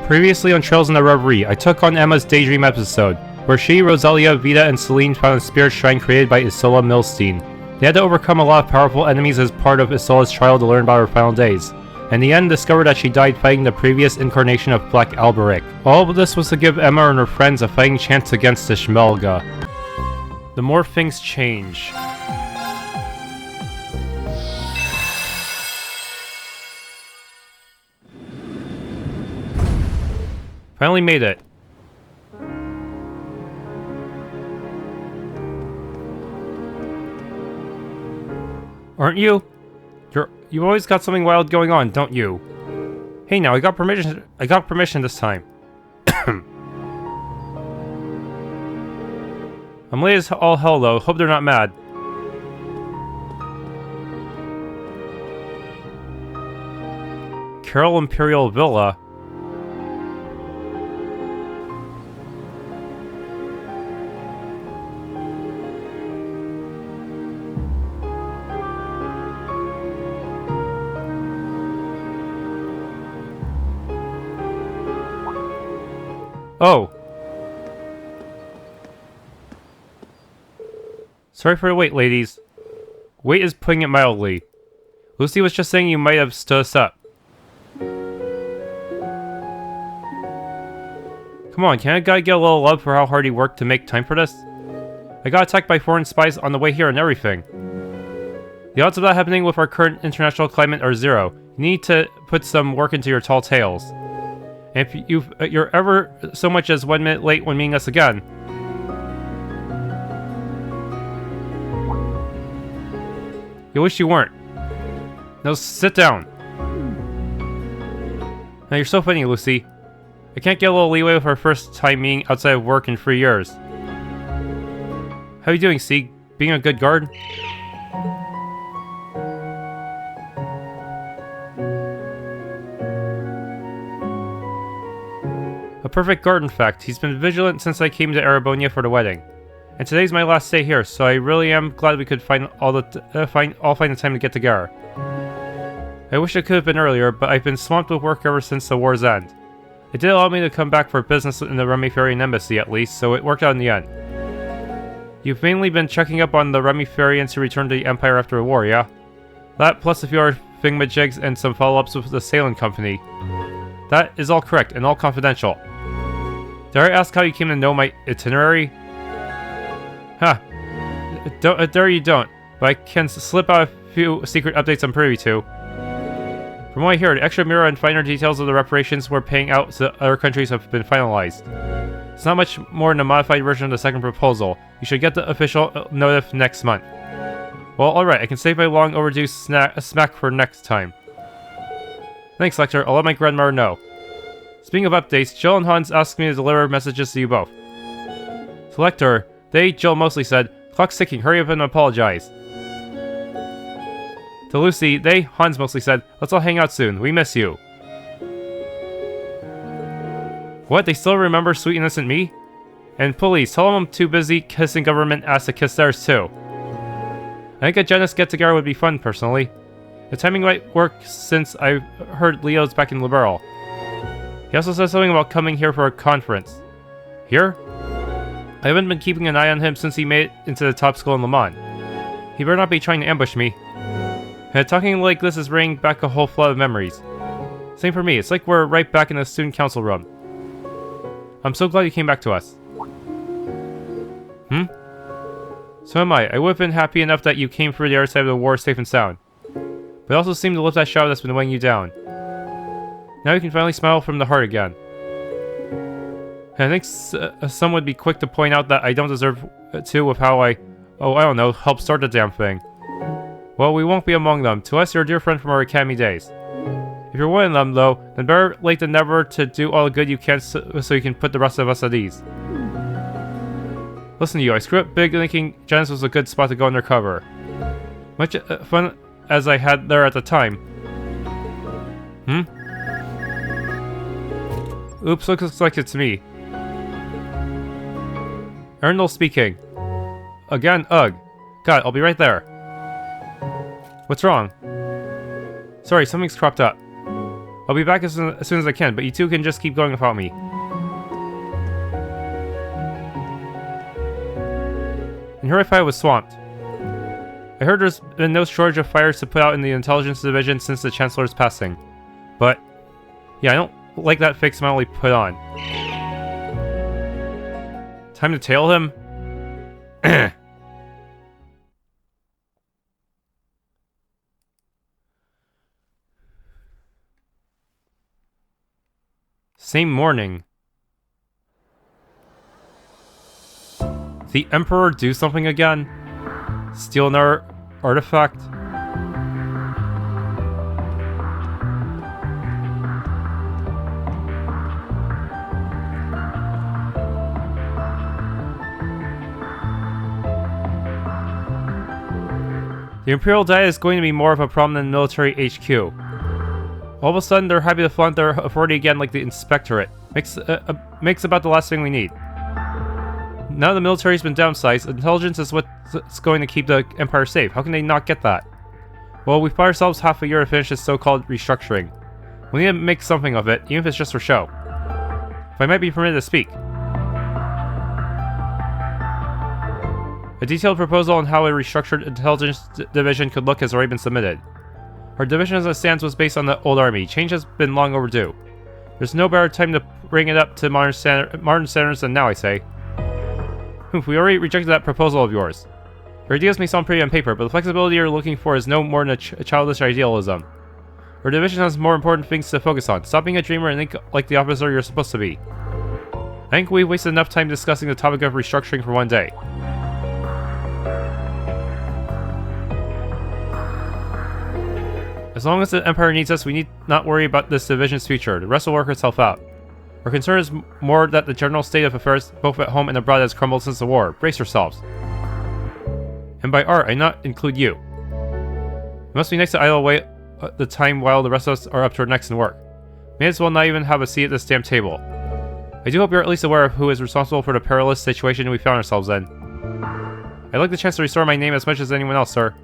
Previously on Trails in the Reverie, I took on Emma's Daydream episode, where she, Rosalia, Vita, and Celine found a spirit shrine created by Isola Milstein. They had to overcome a lot of powerful enemies as part of Isola's trial to learn about her final days, and in the end discovered that she died fighting the previous incarnation of Black Alberic. All of this was to give Emma and her friends a fighting chance against Ishmelga. The more things change. Finally made it. Aren't you? You've always got something wild going on, don't you? Hey now, I got permission this time. I'm late as all hell though, hope they're not mad. Karel Imperial Villa. Oh. Sorry for the wait, ladies. Wait is putting it mildly. Lucy was just saying you might have stood us up. Come on, can a guy get a little love for how hard he worked to make time for this? I got attacked by foreign spies on the way here and everything. The odds of that happening with our current international climate are zero. You need to put some work into your tall tales. And if you're ever so much as 1 minute late when meeting us again... You wish you weren't. Now sit down. Now you're so funny, Lucy. I can't get a little leeway with our first time meeting outside of work in 3 years. How you doing, C? Being a good guard? A perfect guard, in fact. He's been vigilant since I came to Erebonia for the wedding. And today's my last day here, so I really am glad we could find the time to get together. I wish it could have been earlier, but I've been swamped with work ever since the war's end. It did allow me to come back for business in the Remiferian embassy at least, so it worked out in the end. You've mainly been checking up on the Remiferians who returned to the Empire after the war, yeah? That plus a few other thingamajigs and some follow-ups with the sailing company. That is all correct and all confidential. Did I ask how you came to know my itinerary? Huh. There you don't, but I can slip out a few secret updates I'm privy to. From what I hear, the extra mirror and finer details of the reparations we're paying out to other countries have been finalized. It's not much more than a modified version of the second proposal. You should get the official notif next month. Well, alright, I can save my long overdue smack for next time. Thanks, Lechter. I'll let my grandmother know. Speaking of updates, Jill and Hans asked me to deliver messages to you both. To Lechter, Jill mostly said, "Clock's ticking, hurry up and apologize." To Lucy, Hans mostly said, "Let's all hang out soon, we miss you." What, they still remember sweet innocent me? And please, tell them I'm too busy kissing government ass to kiss theirs too. I think a Janus get-together would be fun, personally. The timing might work since I heard Leo's back in Liberal. He also said something about coming here for a conference. Here? I haven't been keeping an eye on him since he made it into the top school in Le Mans. He better not be trying to ambush me. And talking like this is bringing back a whole flood of memories. Same for me, it's like we're right back in the student council room. I'm so glad you came back to us. So am I. I would have been happy enough that you came through the other side of the war safe and sound. But it also seemed to lift that shadow that's been weighing you down. Now you can finally smile from the heart again. And I think some would be quick to point out that I don't deserve to with how I don't know, helped start the damn thing. Well, we won't be among them. To us, you're a dear friend from our academy days. If you're one of them, though, then better late than never to do all the good you can so you can put the rest of us at ease. Listen to you, I screwed up big thinking Janus was a good spot to go undercover. Much fun as I had there at the time. Oops, looks like it's me. Erndl speaking. Again, ugh. God, I'll be right there. What's wrong? Sorry, something's cropped up. I'll be back as soon as I can, but you two can just keep going without me. And here I was swamped. I heard there's been no shortage of fires to put out in the intelligence division since the Chancellor's passing. But, yeah, I don't like that fake smile he put on. Time to tail him? Same morning. The Emperor do something again? Steal another artifact? The Imperial Diet is going to be more of a problem than military HQ. All of a sudden, they're happy to flaunt their authority again like the Inspectorate. Makes about the last thing we need. Now the military's been downsized, intelligence is what's going to keep the Empire safe. How can they not get that? Well, we've bought ourselves half a year to finish this so-called restructuring. We need to make something of it, even if it's just for show. If I might be permitted to speak. A detailed proposal on how a restructured intelligence division could look has already been submitted. Our division as it stands was based on the old army. Change has been long overdue. There's no better time to bring it up to modern standards than now, I say. We already rejected that proposal of yours. Your ideas may sound pretty on paper, but the flexibility you're looking for is no more than a childish idealism. Our division has more important things to focus on. Stop being a dreamer and think like the officer you're supposed to be. I think we wasted enough time discussing the topic of restructuring for one day. As long as the Empire needs us, we need not worry about this division's future. The rest will work itself out. Our concern is more that the general state of affairs, both at home and abroad, has crumbled since the war. Brace yourselves. And by art, I not include you. It must be nice to idle away the time while the rest of us are up to our necks in work. May as well not even have a seat at this damn table. I do hope you're at least aware of who is responsible for the perilous situation we found ourselves in. I'd like the chance to restore my name as much as anyone else, sir.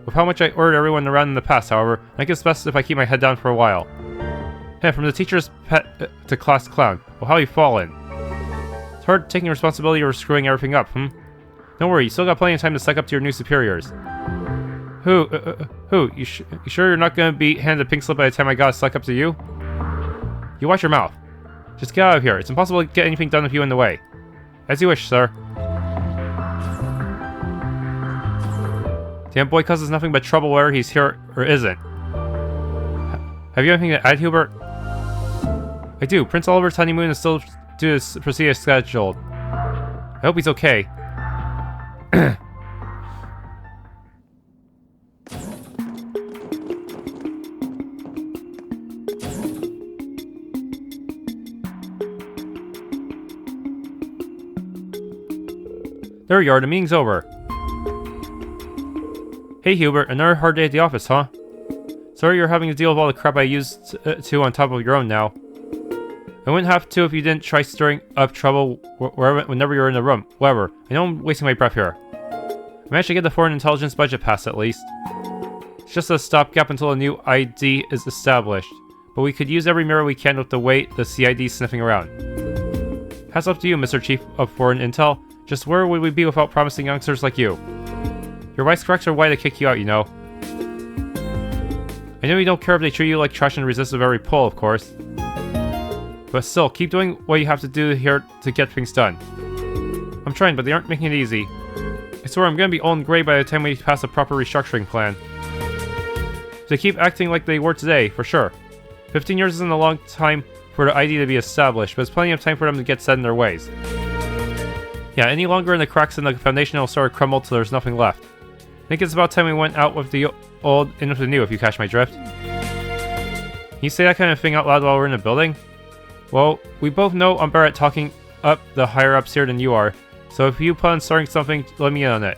With how much I ordered everyone around in the past, however, I think it's best if I keep my head down for a while. Hey, from the teacher's pet to class clown. Well, how you fallen? It's hard taking responsibility or screwing everything up, Don't worry, you still got plenty of time to suck up to your new superiors. Who? You sure you're not gonna be handed a pink slip by the time I gotta suck up to you? You watch your mouth. Just get out of here. It's impossible to get anything done with you in the way. As you wish, sir. Damn boy causes nothing but trouble whether he's here or isn't. Have you anything to add, Hubert? I do. Prince Oliver's honeymoon is still due to proceed as scheduled. I hope he's okay. There you are, the meeting's over. Hey Hubert, another hard day at the office, huh? Sorry you're having to deal with all the crap I used to on top of your own now. I wouldn't have to if you didn't try stirring up trouble whenever you're in the room. Whatever, I know I'm wasting my breath here. I managed to get the foreign intelligence budget passed at least. It's just a stopgap until a new ID is established, but we could use every mirror we can with the way the CID's sniffing around. Hats off to you, Mr. Chief of Foreign Intel. Just where would we be without promising youngsters like you? Your wisecracks are why they kick you out, you know. I know you don't care if they treat you like trash and resist a very pull, of course. But still, keep doing what you have to do here to get things done. I'm trying, but they aren't making it easy. I swear I'm gonna be old and gray by the time we pass a proper restructuring plan. If they keep acting like they were today, for sure. 15 years isn't a long time for the ID to be established, but it's plenty of time for them to get set in their ways. Yeah, any longer and the cracks in the foundation will start to crumble till there's nothing left. I think it's about time we went out with the old in with the new, if you catch my drift. Can you say that kind of thing out loud while we're in the building? Well, we both know I'm better at talking up the higher-ups here than you are, so if you plan on starting something, let me in on it.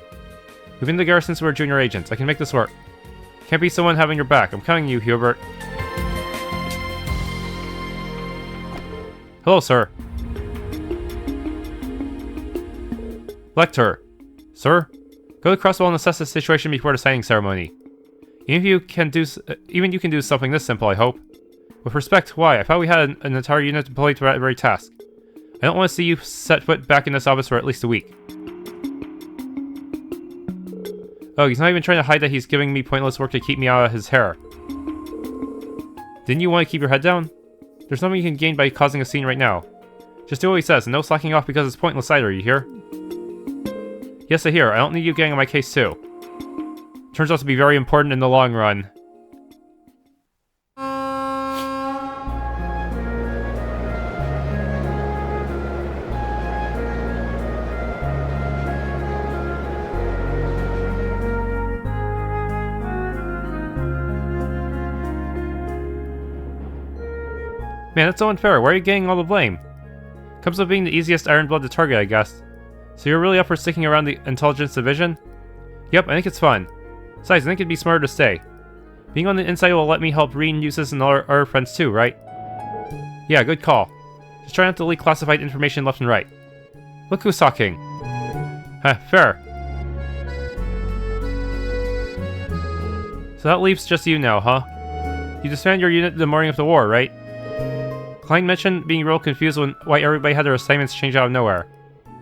We've been together since we were junior agents. I can make this work. Can't be someone having your back. I'm counting you, Hubert. Hello, sir. Lechter. Sir? Go to Crossbell and assess the situation before the signing ceremony. Even you can do something this simple, I hope. With respect, why? I thought we had an entire unit deployed to that very task. I don't want to see you set foot back in this office for at least a week. Oh, he's not even trying to hide that he's giving me pointless work to keep me out of his hair. Didn't you want to keep your head down? There's nothing you can gain by causing a scene right now. Just do what he says, and no slacking off because it's pointless either, you hear? Yes, I hear. I don't need you getting on my case too. Turns out to be very important in the long run. Man, that's so unfair. Why are you getting all the blame? Comes with being the easiest Iron Blood to target, I guess. So you're really up for sticking around the Intelligence Division? Yep, I think it's fun. Besides, I think it'd be smarter to stay. Being on the inside will let me help Reen, Eustace, and our friends too, right? Yeah, good call. Just try not to leak classified information left and right. Look who's talking. Fair. So that leaves just you now, huh? You disbanded your unit the morning of the war, right? Klein mentioned being real confused when why everybody had their assignments changed out of nowhere.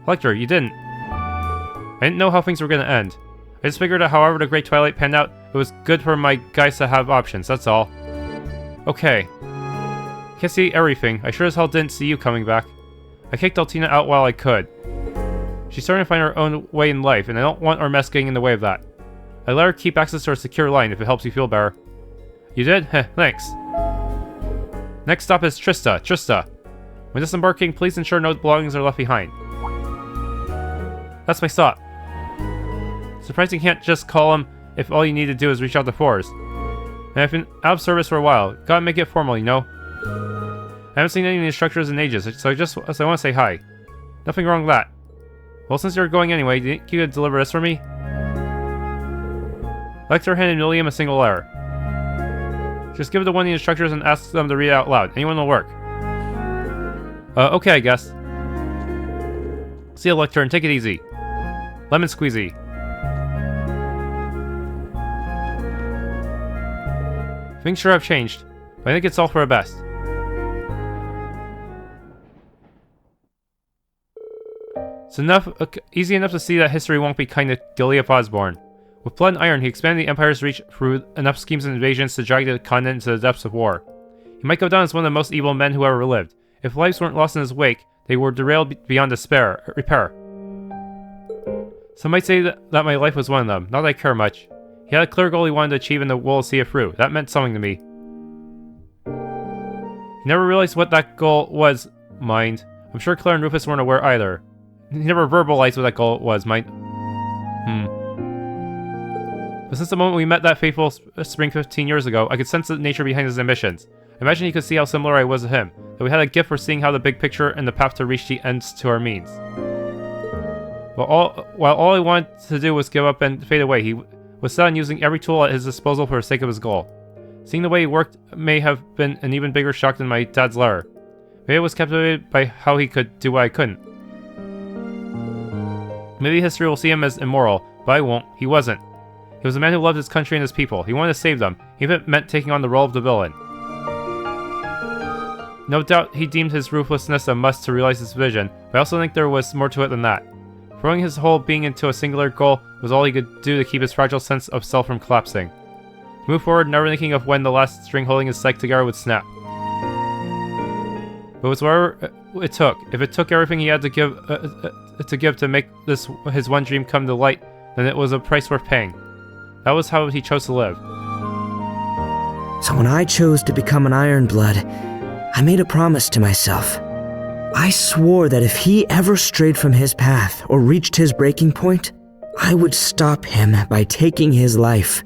Lechter, you didn't. I didn't know how things were gonna end. I just figured that however the Great Twilight panned out, it was good for my guys to have options, that's all. Okay. Can't see everything. I sure as hell didn't see you coming back. I kicked Altina out while I could. She's starting to find her own way in life, and I don't want our mess getting in the way of that. I let her keep access to our secure line if it helps you feel better. You did? Heh, thanks. Next stop is Trista. Trista. When disembarking, please ensure no belongings are left behind. That's my stop. Surprised you can't just call him if all you need to do is reach out to Forrest. And I've been out of service for a while. Gotta make it formal, you know? I haven't seen any of the instructors in ages, so I want to say hi. Nothing wrong with that. Well, since you're going anyway, do you think you could deliver this for me? Lechter handed William a single letter. Just give it to one of the instructors and ask them to read it out loud. Anyone will work. Okay, I guess. See you, Lechter, and take it easy. Lemon squeezy. Things sure have changed, but I think it's all for the best. It's easy enough to see that history won't be kind to Gilead Osborne. With blood and iron, he expanded the Empire's reach through enough schemes and invasions to drag the continent into the depths of war. He might go down as one of the most evil men who ever lived. If lives weren't lost in his wake, they were derailed beyond repair. Some might say that my life was one of them, not that I care much. He had a clear goal he wanted to achieve and the will to see it through. That meant something to me. He never realized what that goal was, mind. I'm sure Claire and Rufus weren't aware either. He never verbalized what that goal was, mind. But since the moment we met that fateful spring 15 years ago, I could sense the nature behind his ambitions. I imagine he could see how similar I was to him, that we had a gift for seeing how the big picture and the path to reach the ends to our means. While all I wanted to do was give up and fade away, he was set on using every tool at his disposal for the sake of his goal. Seeing the way he worked may have been an even bigger shock than my dad's letter. Maybe I was captivated by how he could do what I couldn't. Maybe history will see him as immoral, but I won't. He wasn't. He was a man who loved his country and his people. He wanted to save them, even if it meant taking on the role of the villain. No doubt he deemed his ruthlessness a must to realize his vision, but I also think there was more to it than that. Throwing his whole being into a singular goal was all he could do to keep his fragile sense of self from collapsing. To move forward, never thinking of when the last string holding his psyche together would snap. But it was whatever it took. If it took everything he had to give to make this his one dream come to light, then it was a price worth paying. That was how he chose to live. So when I chose to become an Ironblood, I made a promise to myself. I swore that if he ever strayed from his path or reached his breaking point, I would stop him by taking his life.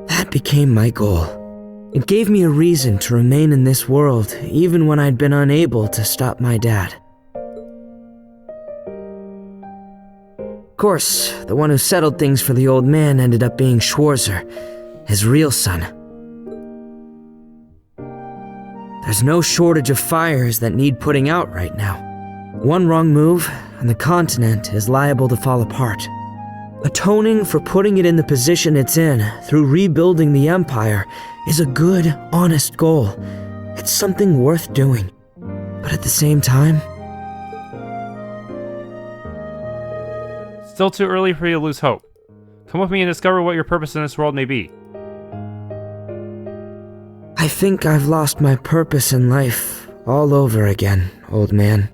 That became my goal. It gave me a reason to remain in this world, even when I'd been unable to stop my dad. Of course, the one who settled things for the old man ended up being Schwarzer, his real son. There's no shortage of fires that need putting out right now. One wrong move, and the continent is liable to fall apart. Atoning for putting it in the position it's in through rebuilding the Empire is a good, honest goal, It's something worth doing. But at the same time... Still too early for you to lose hope. Come with me and discover what your purpose in this world may be. I think I've lost my purpose in life all over again, old man.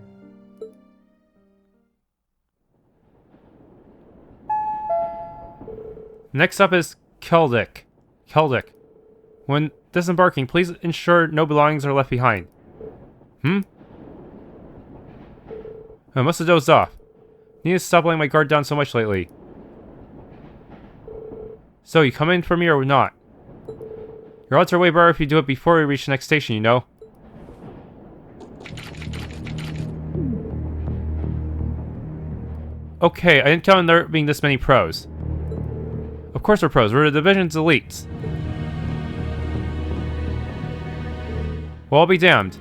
Next up is Keldic. When disembarking, please ensure no belongings are left behind. I must have dozed off. Need to stop letting my guard down so much lately. So, you come in for me or not? Your odds are way better if you do it before we reach the next station, you know? Okay, I didn't count on there being this many pros. Of course we're pros, we're the division's elites. Well, I'll be damned.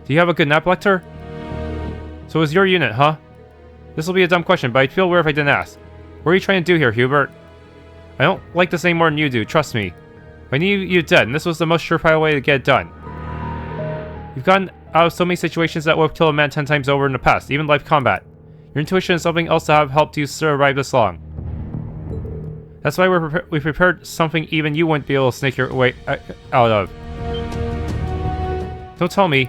Do you have a good nap, Lechter? So it's your unit, huh? This'll be a dumb question, but I'd feel weird if I didn't ask. What are you trying to do here, Hubert? I don't like this any more than you do, trust me. I need you dead, and this was the most surefire way to get it done. You've gotten out of so many situations that would have killed a man 10 times over in the past, even live combat. Your intuition is something else that have helped you survive this long. That's why we prepared something even you wouldn't be able to snake your way out of. Don't tell me.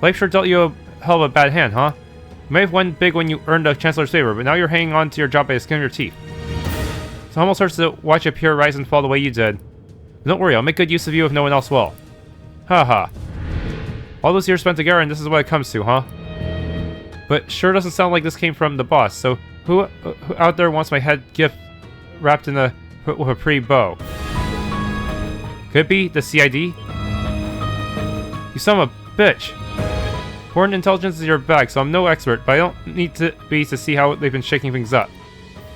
Life sure dealt you a hell of a bad hand, huh? You may have won big when you earned the Chancellor's favor, but now you're hanging on to your job by the skin of your teeth. It almost hurts to watch a peer rise and fall the way you did. But don't worry, I'll make good use of you if no one else will. Haha. All those years spent together and this is what it comes to, huh? But sure doesn't sound like this came from the boss, so who out there wants my head gift wrapped in with a pretty bow? Could it be the CID? You son of a bitch! Foreign intelligence is your bag, so I'm no expert, but I don't need to be to see how they've been shaking things up.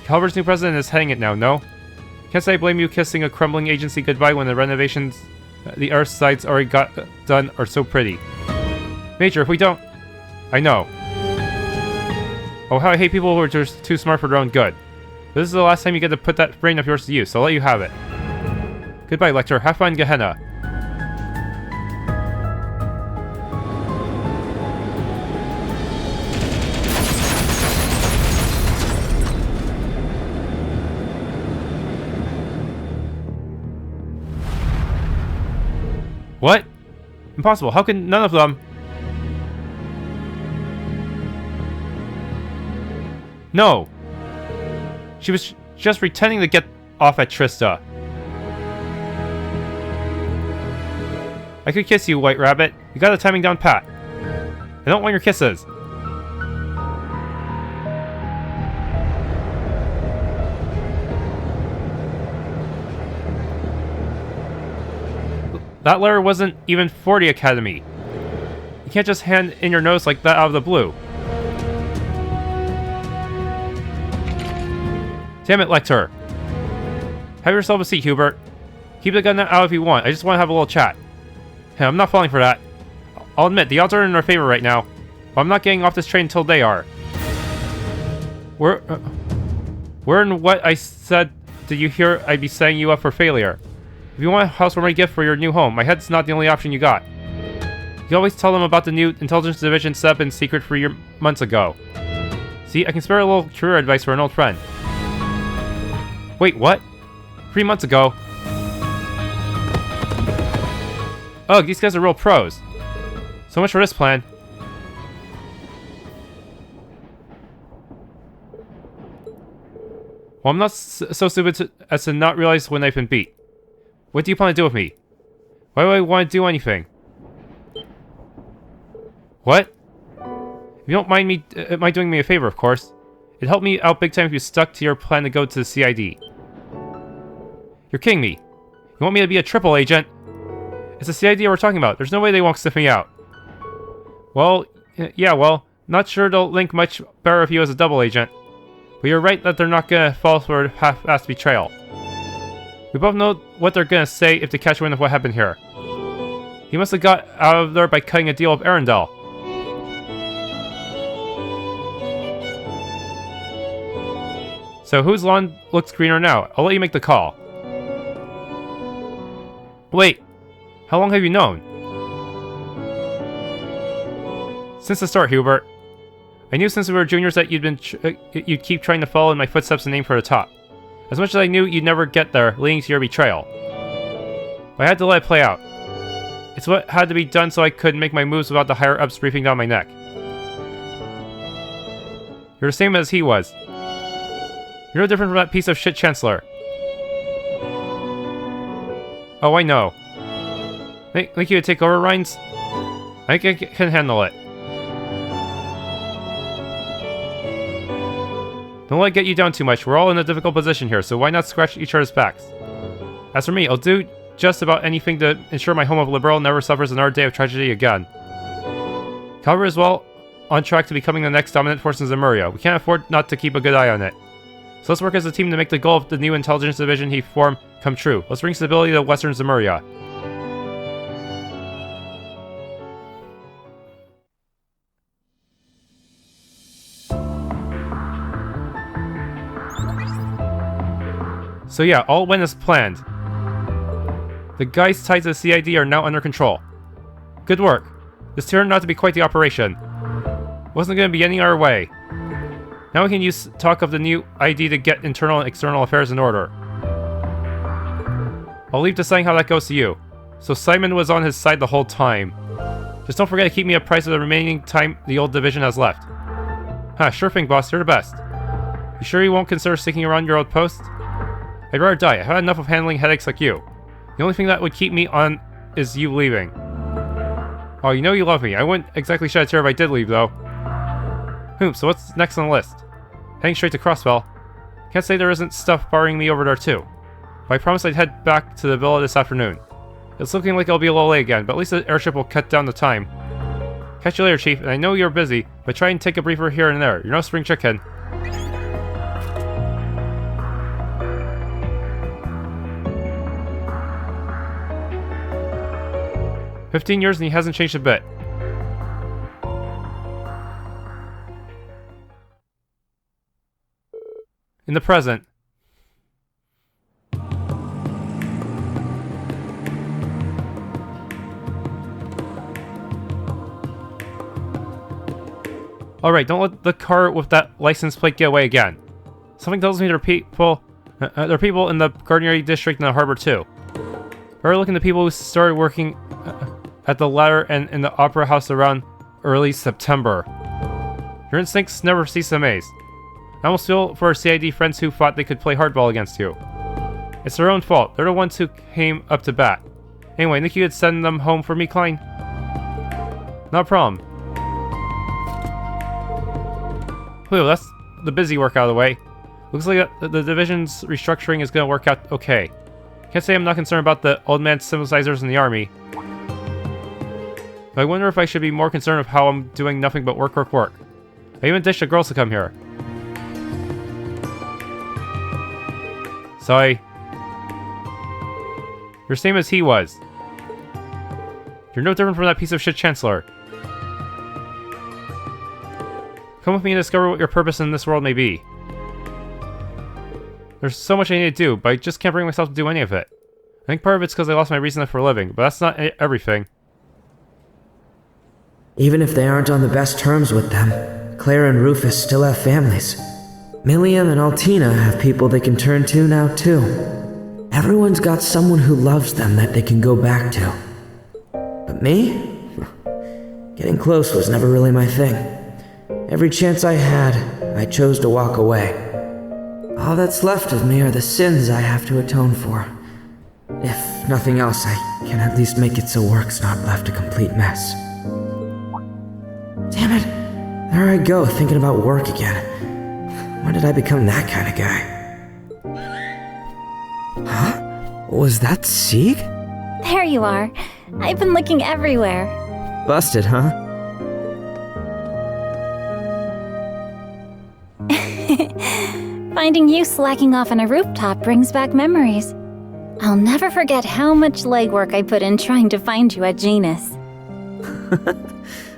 Calvert's new president is heading it now, no? Can't say I blame you kissing a crumbling agency goodbye when the renovations the Earth sides already got done are so pretty. Major, if we don't... I know. Oh, how I hate people who are just too smart for their own good. But this is the last time you get to put that brain of yours to use, so I'll let you have it. Goodbye, Lechter. Have fun in Gehenna. What? Impossible. How can none of them... No! She was just pretending to get off at Trista. I could kiss you, White Rabbit. You got the timing down pat. I don't want your kisses. That letter wasn't even for the Academy. You can't just hand in your notice like that out of the blue. Damn it, Lechter. Have yourself a seat, Hubert. Keep the gun out if you want. I just want to have a little chat. Hey, I'm not falling for that. I'll admit, the odds are in our favor right now. But I'm not getting off this train until they are. Where in what I said did you hear I'd be setting you up for failure? If you want a housewarming gift for your new home, my head's not the only option you got. You can always tell them about the new intelligence division set up in secret 3 months ago. See, I can spare a little career advice for an old friend. Wait, what? 3 months ago? Ugh, these guys are real pros. So much for this plan. Well, I'm not so stupid as to not realize when I've been beat. What do you plan to do with me? Why do I want to do anything? What? If you don't mind doing me a favor, of course. It'd help me out big time if you stuck to your plan to go to the CID. You're kidding me. You want me to be a triple agent? It's the CID we're talking about. There's no way they won't sniff me out. Well, yeah, well, not sure they'll link much better if you as a double agent. But you're right that they're not gonna fall for half-assed betrayal. We both know what they're gonna say if they catch wind of what happened here. He must have got out of there by cutting a deal with Heimdallr. So whose lawn looks greener now? I'll let you make the call. Wait, how long have you known? Since the start, Hubert. I knew since we were juniors that you'd keep trying to follow in my footsteps and aim for the top. As much as I knew you'd never get there, leading to your betrayal. But I had to let it play out. It's what had to be done so I could make my moves without the higher-ups breathing down my neck. You're the same as he was. You're no different from that piece of shit Chancellor. Oh, I know. Think you would take over, Rhines? I think I can handle it. Don't let it get you down too much. We're all in a difficult position here, so why not scratch each other's backs? As for me, I'll do just about anything to ensure my home of Liberal never suffers another day of tragedy again. Calvert is well on track to becoming the next dominant force in Zemuria. We can't afford not to keep a good eye on it. So let's work as a team to make the goal of the new intelligence division he formed come true. Let's bring stability to Western Zemuria. So yeah, all went as planned. The guys tied to the CID are now under control. Good work. This turned out to be quite the operation. Wasn't going to be any other way. Now we can use talk of the new ID to get internal and external affairs in order. I'll leave deciding how that goes to you. So Simon was on his side the whole time. Just don't forget to keep me apprised of the remaining time the old division has left. Huh, sure thing, boss. You're the best. You sure you won't consider sticking around your old post? I'd rather die. I've had enough of handling headaches like you. The only thing that would keep me on is you leaving. Oh, you know you love me. I wouldn't exactly shed a tear if I did leave, though. So what's next on the list? Heading straight to Crossbell. Can't say there isn't stuff bothering me over there, too. But I promised I'd head back to the villa this afternoon. It's looking like I'll be a little late again, but at least the airship will cut down the time. Catch you later, Chief, and I know you're busy, but try and take a briefer here and there. You're no spring chicken. "15 years and he hasn't changed a bit." In the present. Alright, don't let the car with that license plate get away again. Something tells me there are people in the Gardnery district and the harbor too. Better look into people who started working at the Lechter and in the Opera House around early September. Your instincts never cease to amaze. I almost feel for our CID friends who thought they could play hardball against you. It's their own fault. They're the ones who came up to bat. Anyway, think you could send them home for me, Klein? Not a problem. Whew, that's the busy work out of the way. Looks like the division's restructuring is going to work out okay. Can't say I'm not concerned about the old man sympathizers in the army. But I wonder if I should be more concerned with how I'm doing nothing but work. I even ditched the girls to come here. So you're same as he was. You're no different from that piece of shit Chancellor. Come with me and discover what your purpose in this world may be. There's so much I need to do, but I just can't bring myself to do any of it. I think part of it's because I lost my reason for living, but that's not everything. Even if they aren't on the best terms with them, Claire and Rufus still have families. Milliam and Altina have people they can turn to now too. Everyone's got someone who loves them that they can go back to. But me? Getting close was never really my thing. Every chance I had, I chose to walk away. All that's left of me are the sins I have to atone for. If nothing else, I can at least make it so work's not left a complete mess. Damn it, there I go, thinking about work again. When did I become that kind of guy? Huh? Was that Sieg? There you are. I've been looking everywhere. Busted, huh? Finding you slacking off on a rooftop brings back memories. I'll never forget how much legwork I put in trying to find you at Genus.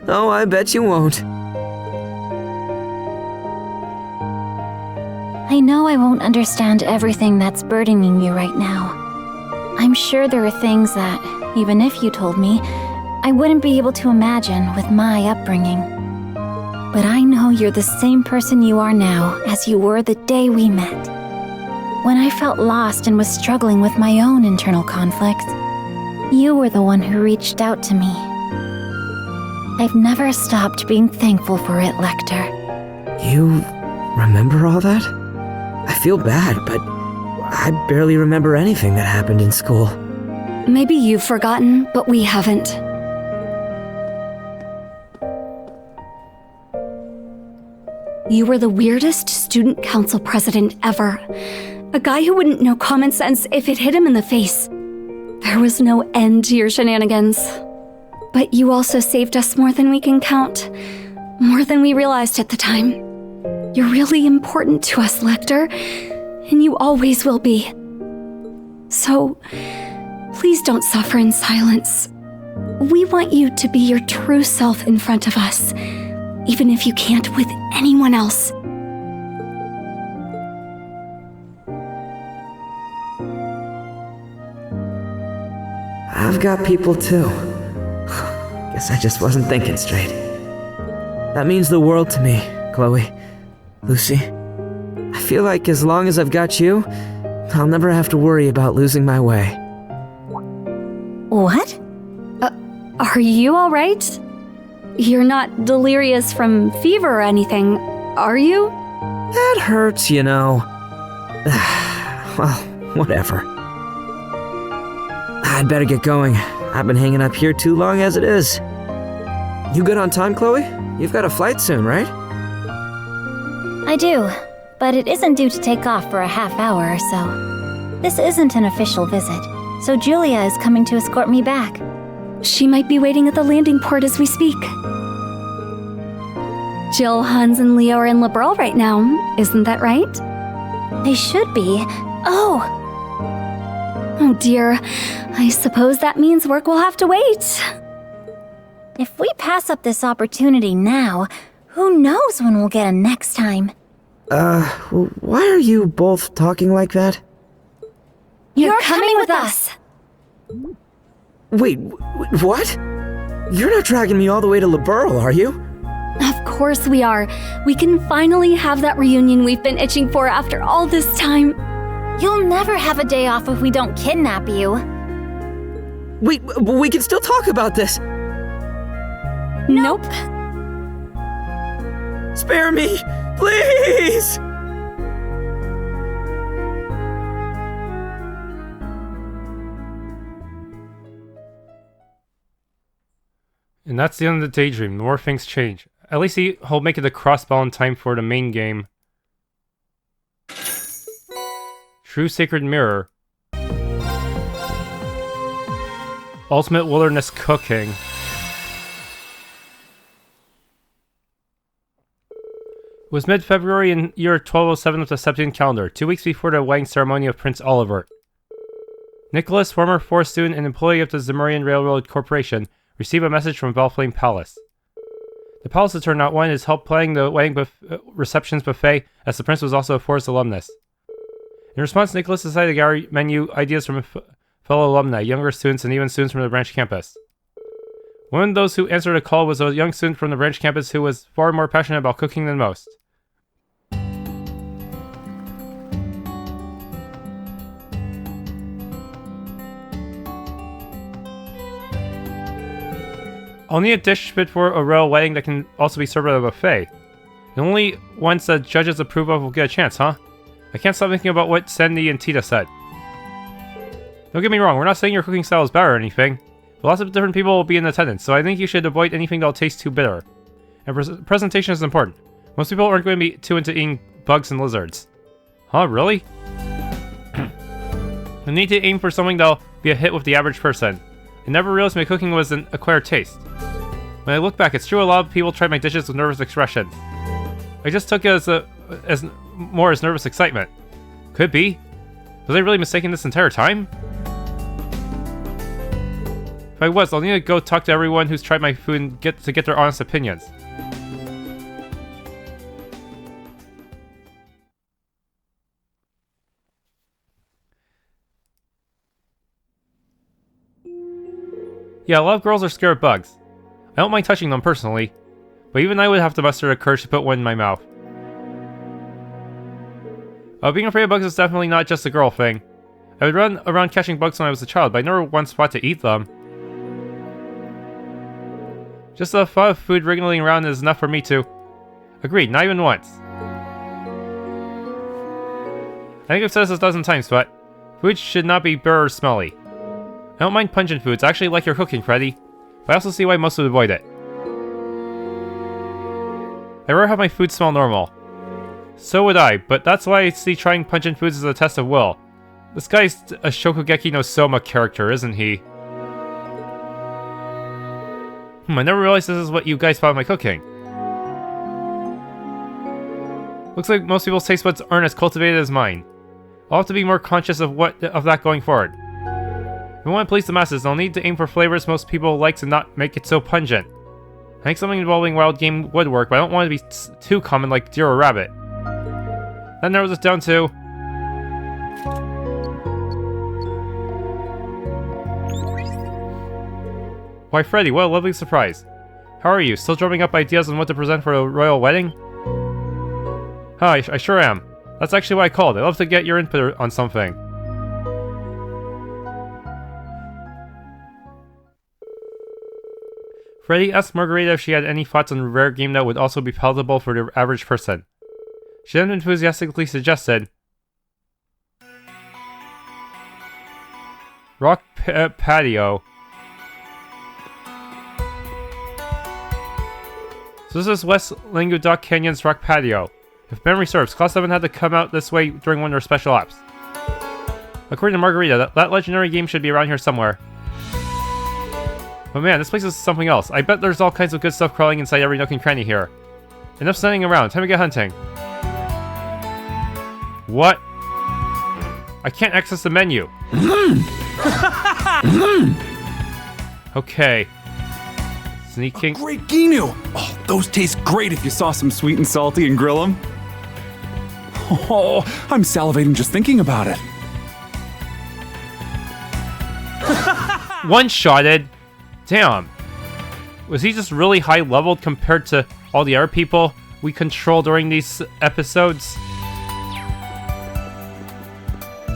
Oh, I bet you won't. I know I won't understand everything that's burdening you right now. I'm sure there are things that, even if you told me, I wouldn't be able to imagine with my upbringing. But I know you're the same person you are now as you were the day we met. When I felt lost and was struggling with my own internal conflicts, you were the one who reached out to me. I've never stopped being thankful for it, Lechter. You remember all that? I feel bad, but I barely remember anything that happened in school. Maybe you've forgotten, but we haven't. You were the weirdest student council president ever. A guy who wouldn't know common sense if it hit him in the face. There was no end to your shenanigans. But you also saved us more than we can count. More than we realized at the time. You're really important to us, Lechter, and you always will be. So, please don't suffer in silence. We want you to be your true self in front of us, even if you can't with anyone else. I've got people too. Guess I just wasn't thinking straight. That means the world to me, Kloe, Lucy. I feel like as long as I've got you, I'll never have to worry about losing my way. What? Are you alright? You're not delirious from fever or anything, are you? That hurts, you know. Well, whatever. I'd better get going. I've been hanging up here too long as it is. You good on time, Kloe? You've got a flight soon, right? I do, but it isn't due to take off for a half hour or so. This isn't an official visit, so Julia is coming to escort me back. She might be waiting at the landing port as we speak. Jill, Hans, and Leo are in Liberal right now, isn't that right? They should be. Oh! Oh dear, I suppose that means work will have to wait. If we pass up this opportunity now, who knows when we'll get a next time? Why are you both talking like that? You're coming with us! Wait, what? You're not dragging me all the way to Liberal, are you? Of course we are. We can finally have that reunion we've been itching for after all this time. You'll never have a day off if we don't kidnap you. Wait, we can still talk about this. Nope. Spare me, please! And that's the end of the daydream. The more things change. At least he'll make it to Crossbell in time for the main game. True Sacred Mirror. Ultimate Wilderness Cooking. It was mid-February in year 1207 of the Septian calendar, 2 weeks before the wedding ceremony of Prince Oliver. Nicholas, former 4th student and employee of the Zemurian Railroad Corporation, received a message from Valflame Palace. The palace had turned out wanted his help planning the wedding receptions buffet, as the prince was also a Forest alumnus. In response, Nicholas decided to gather menu ideas from fellow alumni, younger students, and even students from the branch campus. One of those who answered the call was a young student from the branch campus who was far more passionate about cooking than most. I'll need a dish fit for a royal wedding that can also be served at a buffet. And only once the judges approve of will get a chance, huh? I can't stop thinking about what Sandy and Tita said. Don't get me wrong, we're not saying your cooking style is bad or anything, but lots of different people will be in attendance, so I think you should avoid anything that'll taste too bitter. And presentation is important. Most people aren't going to be too into eating bugs and lizards. Huh, really? I need to aim for something that'll be a hit with the average person. I never realized my cooking was an acquired taste. When I look back, it's true a lot of people try my dishes with nervous expressions. I just took it as more as nervous excitement. Could be. Was I really mistaken this entire time? If I was, I'll need to go talk to everyone who's tried my food and get their honest opinions. Yeah, a lot of girls are scared of bugs. I don't mind touching them personally, but even I would have to muster the courage to put one in my mouth. Being afraid of bugs is definitely not just a girl thing. I would run around catching bugs when I was a child, but I never once fought to eat them. Just the thought of food wriggling around is enough for me to... Agreed, not even once. I think I've said this a dozen times, but food should not be bitter or smelly. I don't mind pungent foods, I actually like your cooking, Freddy, but I also see why most would avoid it. I'd rather have my food smell normal. So would I, but that's why I see trying pungent foods as a test of will. This guy's a Shokugeki no Soma character, isn't he? I never realized this is what you guys thought of my cooking. Looks like most people's taste buds aren't as cultivated as mine. I'll have to be more conscious of that going forward. If I want to please the masses, I'll need to aim for flavors most people like and not make it so pungent. I think something involving wild game would work, but I don't want it to be too common like deer or rabbit. That narrows it down to... Why, Freddy, what a lovely surprise. How are you? Still drumming up ideas on what to present for a royal wedding? Hi, I sure am. That's actually why I called. I'd love to get your input on something. Freddy asked Margarita if she had any thoughts on a rare game that would also be palatable for the average person. She then enthusiastically suggested... Patio. So this is West Languedoc Canyon's Rock Patio. If memory serves, Class 7 had to come out this way during one of their special ops. According to Margarita, that legendary game should be around here somewhere. But man, this place is something else. I bet there's all kinds of good stuff crawling inside every nook and cranny here. Enough standing around, time to get hunting. What? I can't access the menu. Okay. Sneaking. Great Ginu! Oh, those taste great if you saw some sweet and salty and grill them. Oh, I'm salivating just thinking about it. One-shotted? Damn. Was he just really high-leveled compared to all the other people we control during these episodes?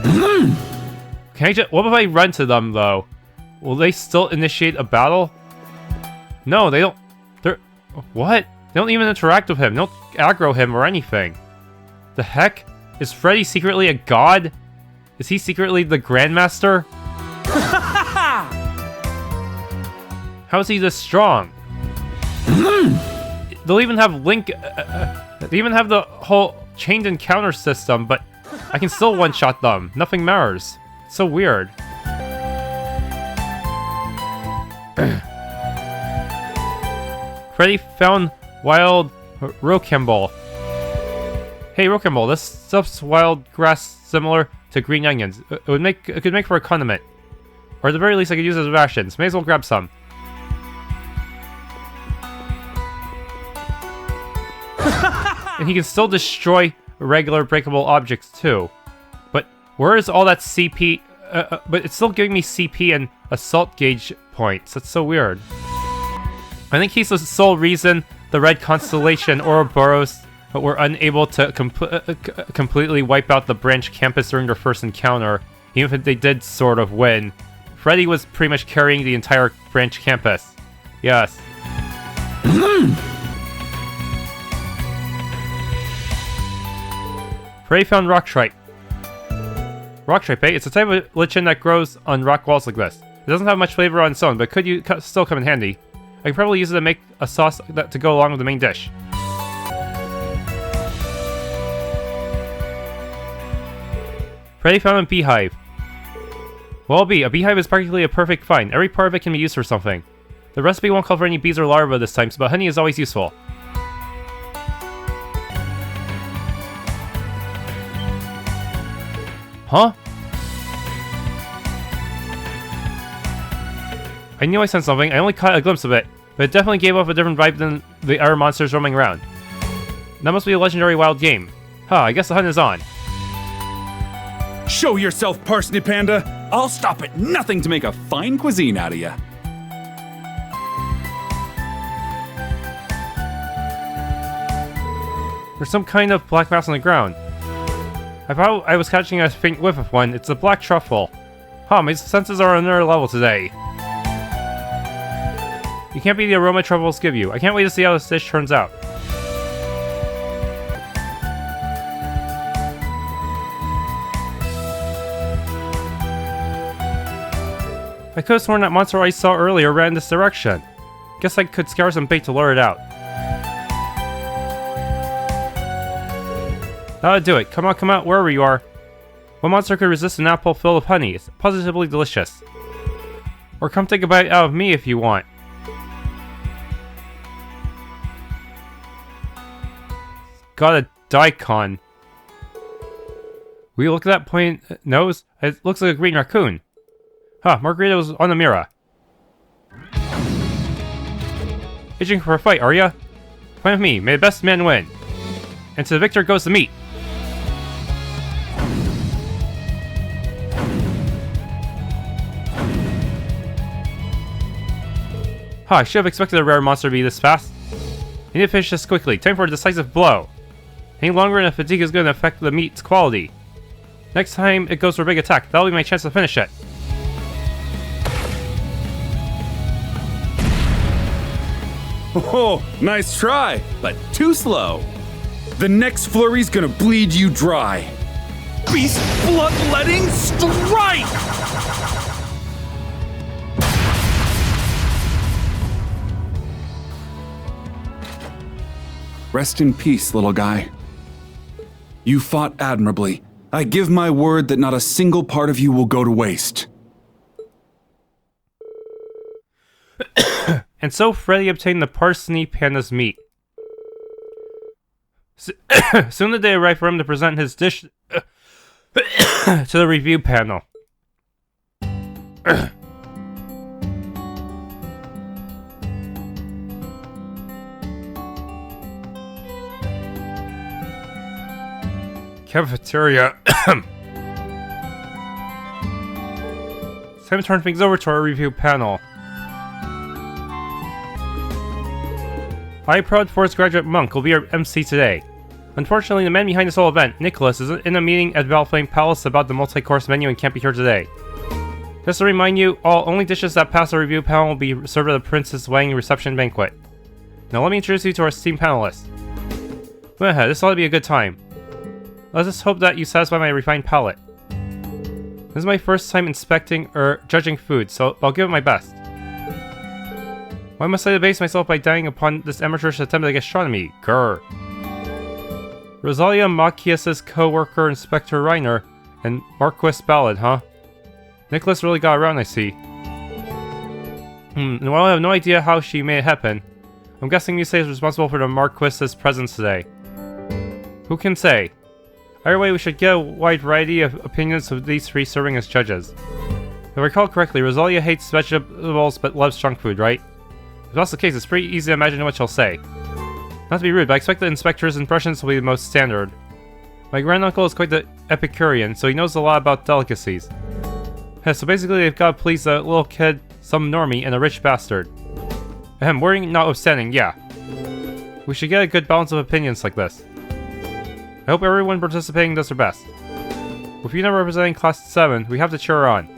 Can I just... What if I run to them, though? Will they still initiate a battle? No, they don't... They're... What? They don't even interact with him. They don't aggro him or anything. The heck? Is Freddy secretly a god? Is he secretly the Grandmaster? How is he this strong? They'll even have Link... they even have the whole chained encounter system, but I can still one-shot them. Nothing matters. It's so weird. Freddy found wild rocambole. Hey, rocambole, this stuff's wild grass similar to green onions. It could make for a condiment. Or at the very least, I could use it as rations. May as well grab some. And he can still destroy regular breakable objects too. But where is all that CP? But it's still giving me CP and assault gauge points. That's so weird. I think he's the sole reason the Red Constellation Ouroboros were unable to completely wipe out the branch campus during their first encounter, even if they did sort of win. Freddy was pretty much carrying the entire branch campus. Yes. Freddy found rock tripe. Rock tripe, eh? It's a type of lichen that grows on rock walls like this. It doesn't have much flavor on its own, but could still come in handy. I could probably use it to make a sauce to go along with the main dish. Freddy found a beehive. Well, a beehive is practically a perfect find. Every part of it can be used for something. The recipe won't call for any bees or larvae this time, but honey is always useful. Huh? I knew I sensed something. I only caught a glimpse of it, but it definitely gave off a different vibe than the other monsters roaming around. That must be a legendary wild game. Huh, I guess the hunt is on. Show yourself, Parsnip Panda! I'll stop at nothing to make a fine cuisine out of you. There's some kind of black mass on the ground. I thought I was catching a faint whiff of one. It's a black truffle. Huh, my senses are on another level today. You can't beat the aroma truffles give you. I can't wait to see how this dish turns out. I could have sworn that monster I saw earlier ran in this direction. Guess I could scour some bait to lure it out. That'll do it. Come out, wherever you are. What monster could resist an apple filled with honey? It's positively delicious. Or come take a bite out of me if you want. Got a daikon. Will you look at that point nose? It looks like a green raccoon. Huh, Margarita was on the Mira. Itching for a fight, are ya? Fight with me, may the best man win. And to the victor goes the meat. I should have expected a rare monster to be this fast. I need to finish this quickly. Time for a decisive blow. Any longer and the fatigue is going to affect the meat's quality. Next time it goes for a big attack, that'll be my chance to finish it. Oh, nice try, but too slow. The next flurry's gonna bleed you dry. Beast bloodletting strike! Rest in peace, little guy. You fought admirably. I give my word that not a single part of you will go to waste. And so Freddy obtained the parsney panda's meat. Soon the day arrived for him to present his dish to the review panel. Cafeteria. It's time to turn things over to our review panel. I, proud Forest graduate Monk, will be our MC today. Unfortunately, the man behind this whole event, Nicholas, is in a meeting at Valflame Palace about the multi-course menu and can't be here today. Just to remind you, all only dishes that pass the review panel will be served at the Princess Wang reception banquet. Now let me introduce you to our esteemed panelists. This ought to be a good time. Let's just hope that you satisfy my refined palate. This is my first time inspecting or judging food, so I'll give it my best. Why must I debase myself by dying upon this amateurish attempt at gastronomy? Grr. Rosalia Macias's co-worker Inspector Reiner and Marquis Ballad, huh? Nicholas really got around, I see. And while I have no idea how she made it happen, I'm guessing Mishy is responsible for the Marquis's presence today. Who can say? Either way, we should get a wide variety of opinions of these three serving as judges. If I recall correctly, Rosalia hates vegetables but loves junk food, right? If that's the case, it's pretty easy to imagine what she'll say. Not to be rude, but I expect the inspector's impressions will be the most standard. My granduncle is quite the Epicurean, so he knows a lot about delicacies. So basically, they've got to please a little kid, some normie, and a rich bastard. Ahem, worrying notwithstanding, yeah. We should get a good balance of opinions like this. I hope everyone participating does their best. With Juno representing Class 7, we have to cheer her on.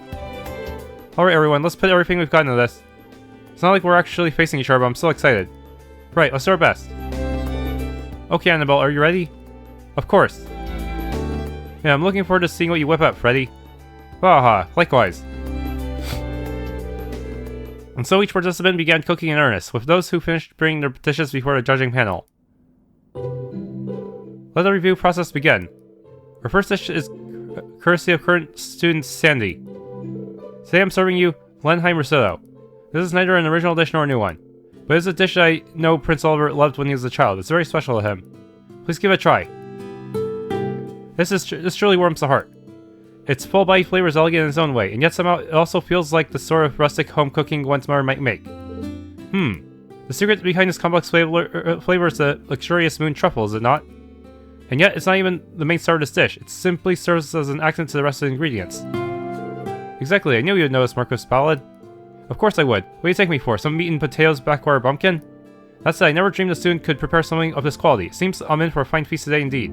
Alright everyone, let's put everything we've got into this. It's not like we're actually facing each other, but I'm still excited. Right, let's do our best. Okay, Annabelle, are you ready? Of course. Yeah, I'm looking forward to seeing what you whip up, Freddy. Haha, likewise. And so each participant began cooking in earnest, with those who finished bringing their dishes before the judging panel. Let the review process begin. Our first dish is courtesy of current student Sandy. Today I'm serving you Lenheim risotto. This is neither an original dish nor a new one, but it's a dish I know Prince Albert loved when he was a child. It's very special to him. Please give it a try. This truly warms the heart. Its full-body flavor is elegant in its own way, and yet somehow it also feels like the sort of rustic home cooking one's mother might make. The secret behind this complex flavor is the luxurious moon truffle, is it not? And yet, it's not even the main star of this dish. It simply serves as an accent to the rest of the ingredients. Exactly, I knew you'd notice, Marquis Ballad. Of course I would. What do you take me for? Some meat and potatoes backwater bumpkin? That said, I never dreamed a student could prepare something of this quality. Seems I'm in for a fine feast today indeed.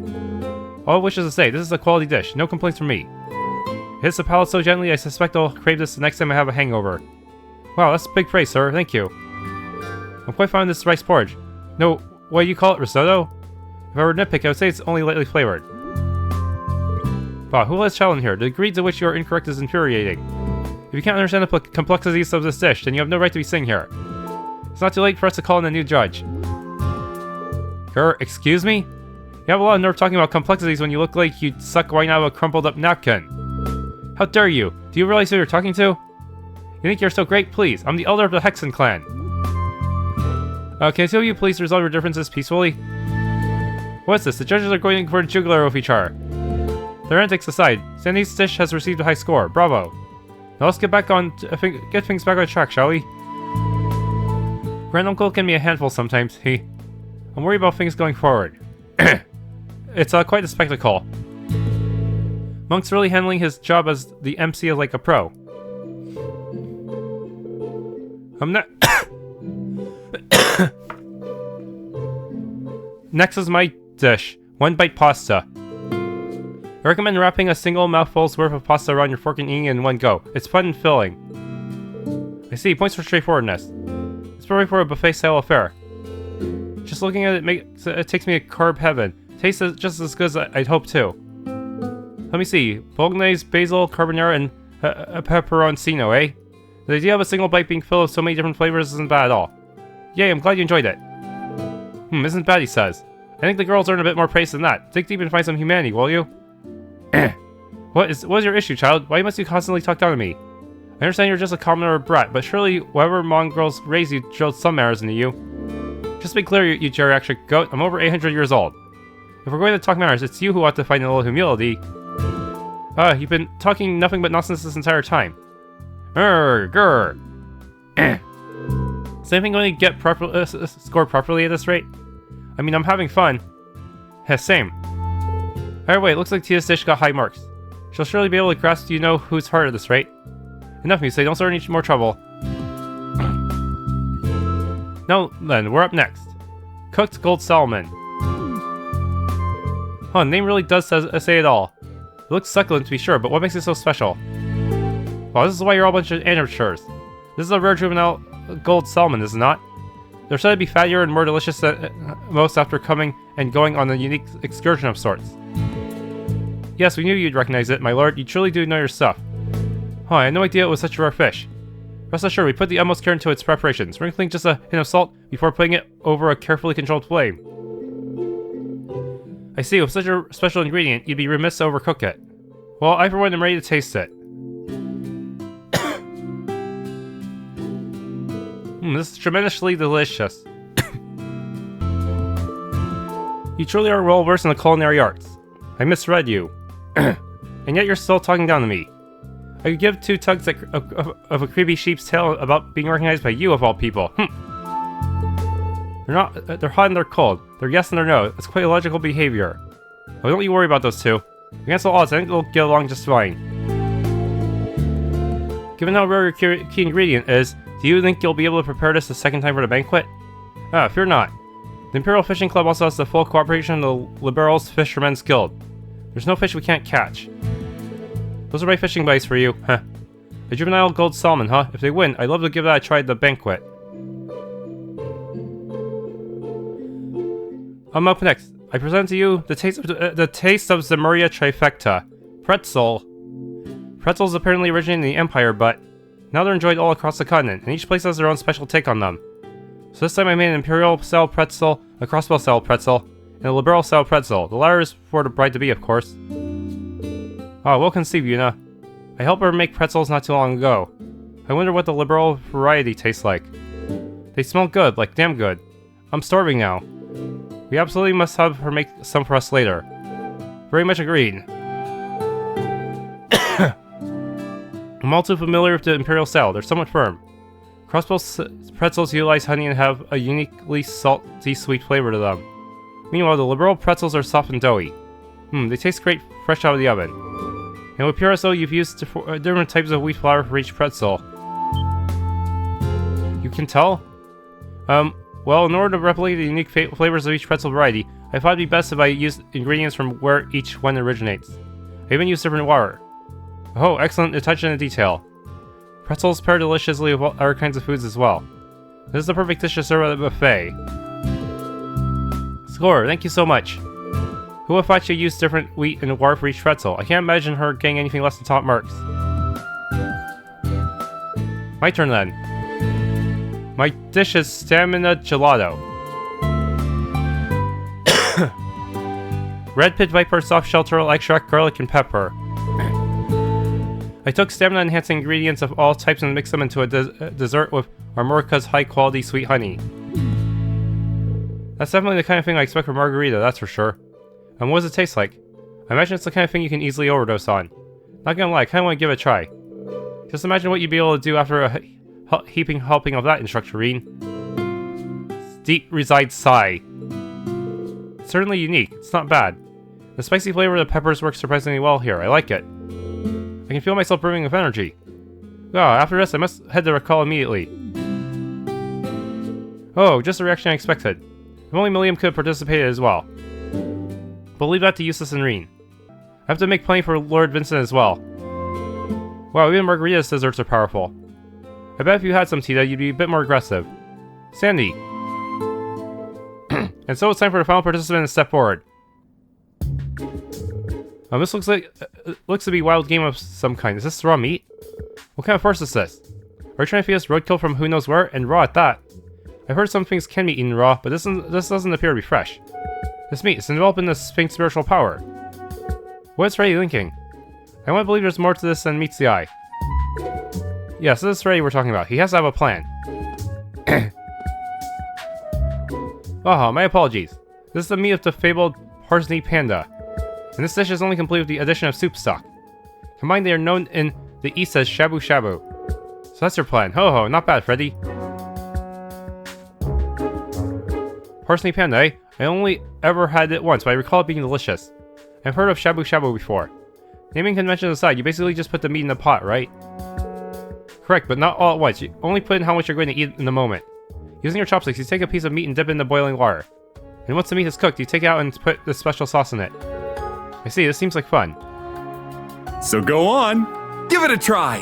All wishes to say, this is a quality dish. No complaints from me. It hits the palate so gently, I suspect I'll crave this the next time I have a hangover. Wow, that's big praise, sir. Thank you. I'm quite fond of this rice porridge. No, what do you call it, risotto? If I were to nitpick, I would say it's only lightly flavored. Wow, who let us child in here? The degree to which you are incorrect is infuriating. If you can't understand the complexities of this dish, then you have no right to be sitting here. It's not too late for us to call in a new judge. Excuse me? You have a lot of nerve talking about complexities when you look like you'd suck wine out of a crumpled up napkin. How dare you? Do you realize who you're talking to? You think you're so great? Please, I'm the elder of the Hexen clan. Can two of you please resolve your differences peacefully? What's this? The judges are going for a jugular with each other. Their antics aside, Sandy's dish has received a high score. Bravo. Now let's get get things back on track, shall we? Granduncle can be a handful sometimes. I'm worried about things going forward. It's quite a spectacle. Monk's really handling his job as the MC like a pro. Next is my dish. 1 bite pasta. I recommend wrapping a single mouthful's worth of pasta around your fork and eating it in one go. It's fun and filling. I see, points for straightforwardness. It's probably for a buffet-style affair. Just looking at it takes me to carb heaven. Tastes just as good as I'd hoped too. Let me see. Bolognese, basil, carbonara, and pepperoncino, eh? The idea of a single bite being filled with so many different flavors isn't bad at all. Yay, I'm glad you enjoyed it. Isn't bad, he says. I think the girls earn a bit more praise than that. Dig deep and find some humanity, will you? What is your issue, child? Why must you constantly talk down to me? I understand you're just a commoner or brat, but surely whatever mongrels raised you drilled some manners into you. Just to be clear, you geriatric goat, I'm over 800 years old. If we're going to talk manners, it's you who ought to find a little humility. You've been talking nothing but nonsense this entire time. Grr. Is anything going to get scored properly at this rate? I mean, I'm having fun. Yeah, same. Alright, wait, looks like Tia's dish got high marks. She'll surely be able to grasp you know who's hard at this rate. Enough, you say, don't start any more trouble. Now then, we're up next. Cooked gold salmon. Huh, the name really does say it all. It looks succulent to be sure, but what makes it so special? Well, this is why you're all a bunch of amateurs. This is a rare juvenile gold salmon, is it not? They're said to be fattier and more delicious than most after coming and going on a unique excursion of sorts. Yes, we knew you'd recognize it, my lord. You truly do know your stuff. Huh, I had no idea it was such a rare fish. Rest assured, we put the utmost care into its preparations, sprinkling just a hint of salt before putting it over a carefully controlled flame. I see, with such a special ingredient, you'd be remiss to overcook it. Well, I for one am ready to taste it. This is tremendously delicious. You truly are well versed in the culinary arts. I misread you. And yet you're still talking down to me. I could give 2 tugs of a creepy sheep's tail about being recognized by you of all people. They're hot and they're cold. They're yes and they're no. It's quite illogical behavior. Well, don't you worry about those two. Against all odds, I think they'll get along just fine. Given how rare your key ingredient is, do you think you'll be able to prepare this the second time for the banquet? Fear not. The Imperial Fishing Club also has the full cooperation of the Liberals Fishermen's Guild. There's no fish we can't catch. Those are my fishing bites for you, huh? A juvenile gold salmon, huh? If they win, I'd love to give that a try at the banquet. Up next, I present to you the taste of Zemuria trifecta. Pretzel. Pretzels apparently originated in the Empire, but now they're enjoyed all across the continent, and each place has their own special take on them. So this time I made an Imperial-style pretzel, a Crossbell-style pretzel, and a Liberal-style pretzel. The latter is for the bride-to-be, of course. Oh, well conceived, Yuna. I helped her make pretzels not too long ago. I wonder what the Liberal variety tastes like. They smell good, like damn good. I'm starving now. We absolutely must have her make some for us later. Very much agreed. I'm all too familiar with the Imperial style. They're somewhat firm. Crossbell pretzels utilize honey and have a uniquely salty, sweet flavor to them. Meanwhile, the Liberal pretzels are soft and doughy. They taste great fresh out of the oven. And it would appear as though you've used different types of wheat flour for each pretzel. You can tell? Well, in order to replicate the unique flavors of each pretzel variety, I thought it'd be best if I used ingredients from where each one originates. I even used different water. Oh, excellent attention to detail. Pretzels pair deliciously with other kinds of foods as well. This is the perfect dish to serve at a buffet. Score, thank you so much. Who would have thought you used different wheat and water for each pretzel? I can't imagine her getting anything less than top marks. My turn then. My dish is stamina gelato. Red pit viper, soft shell turtle extract, garlic, and pepper. I took stamina enhancing ingredients of all types and mixed them into a dessert with Armorica's high quality sweet honey. That's definitely the kind of thing I expect from margarita, that's for sure. And what does it taste like? I imagine it's the kind of thing you can easily overdose on. Not gonna lie, I kinda wanna give it a try. Just imagine what you'd be able to do after a heaping helping of that instructorine. Deep resides sigh. It's certainly unique, it's not bad. The spicy flavor of the peppers works surprisingly well here, I like it. I can feel myself brimming with energy. Oh, after this I must head to recall immediately. Oh, just the reaction I expected. If only Milliam could have participated as well. But leave that to Eustace and Reen. I have to make plenty for Lord Vincent as well. Wow, even Margarita's desserts are powerful. I bet if you had some, Tita, you'd be a bit more aggressive. Sandy. And so it's time for the final participant to step forward. This looks to be a wild game of some kind. Is this raw meat? What kind of farce is this? Are you trying to feed us roadkill from who knows where, and raw at that? I've heard some things can be eaten raw, but this doesn't appear to be fresh. This meat is developing this faint spiritual power. What's Freddy thinking? I want to believe there's more to this than meets the eye. Yes, this is Freddy we're talking about. He has to have a plan. Oh, my apologies. This is the meat of the fabled Parsney Panda. And this dish is only complete with the addition of soup stock. Combined, they are known in the East as shabu shabu. So that's your plan. Ho ho, not bad, Freddy. Parsney Panda, eh? I only ever had it once, but I recall it being delicious. I've heard of shabu shabu before. Naming convention aside, you basically just put the meat in the pot, right? Correct, but not all at once. You only put in how much you're going to eat in the moment. Using your chopsticks, you take a piece of meat and dip it in the boiling water. And once the meat is cooked, you take it out and put the special sauce in it. I see, this seems like fun. So go on, give it a try!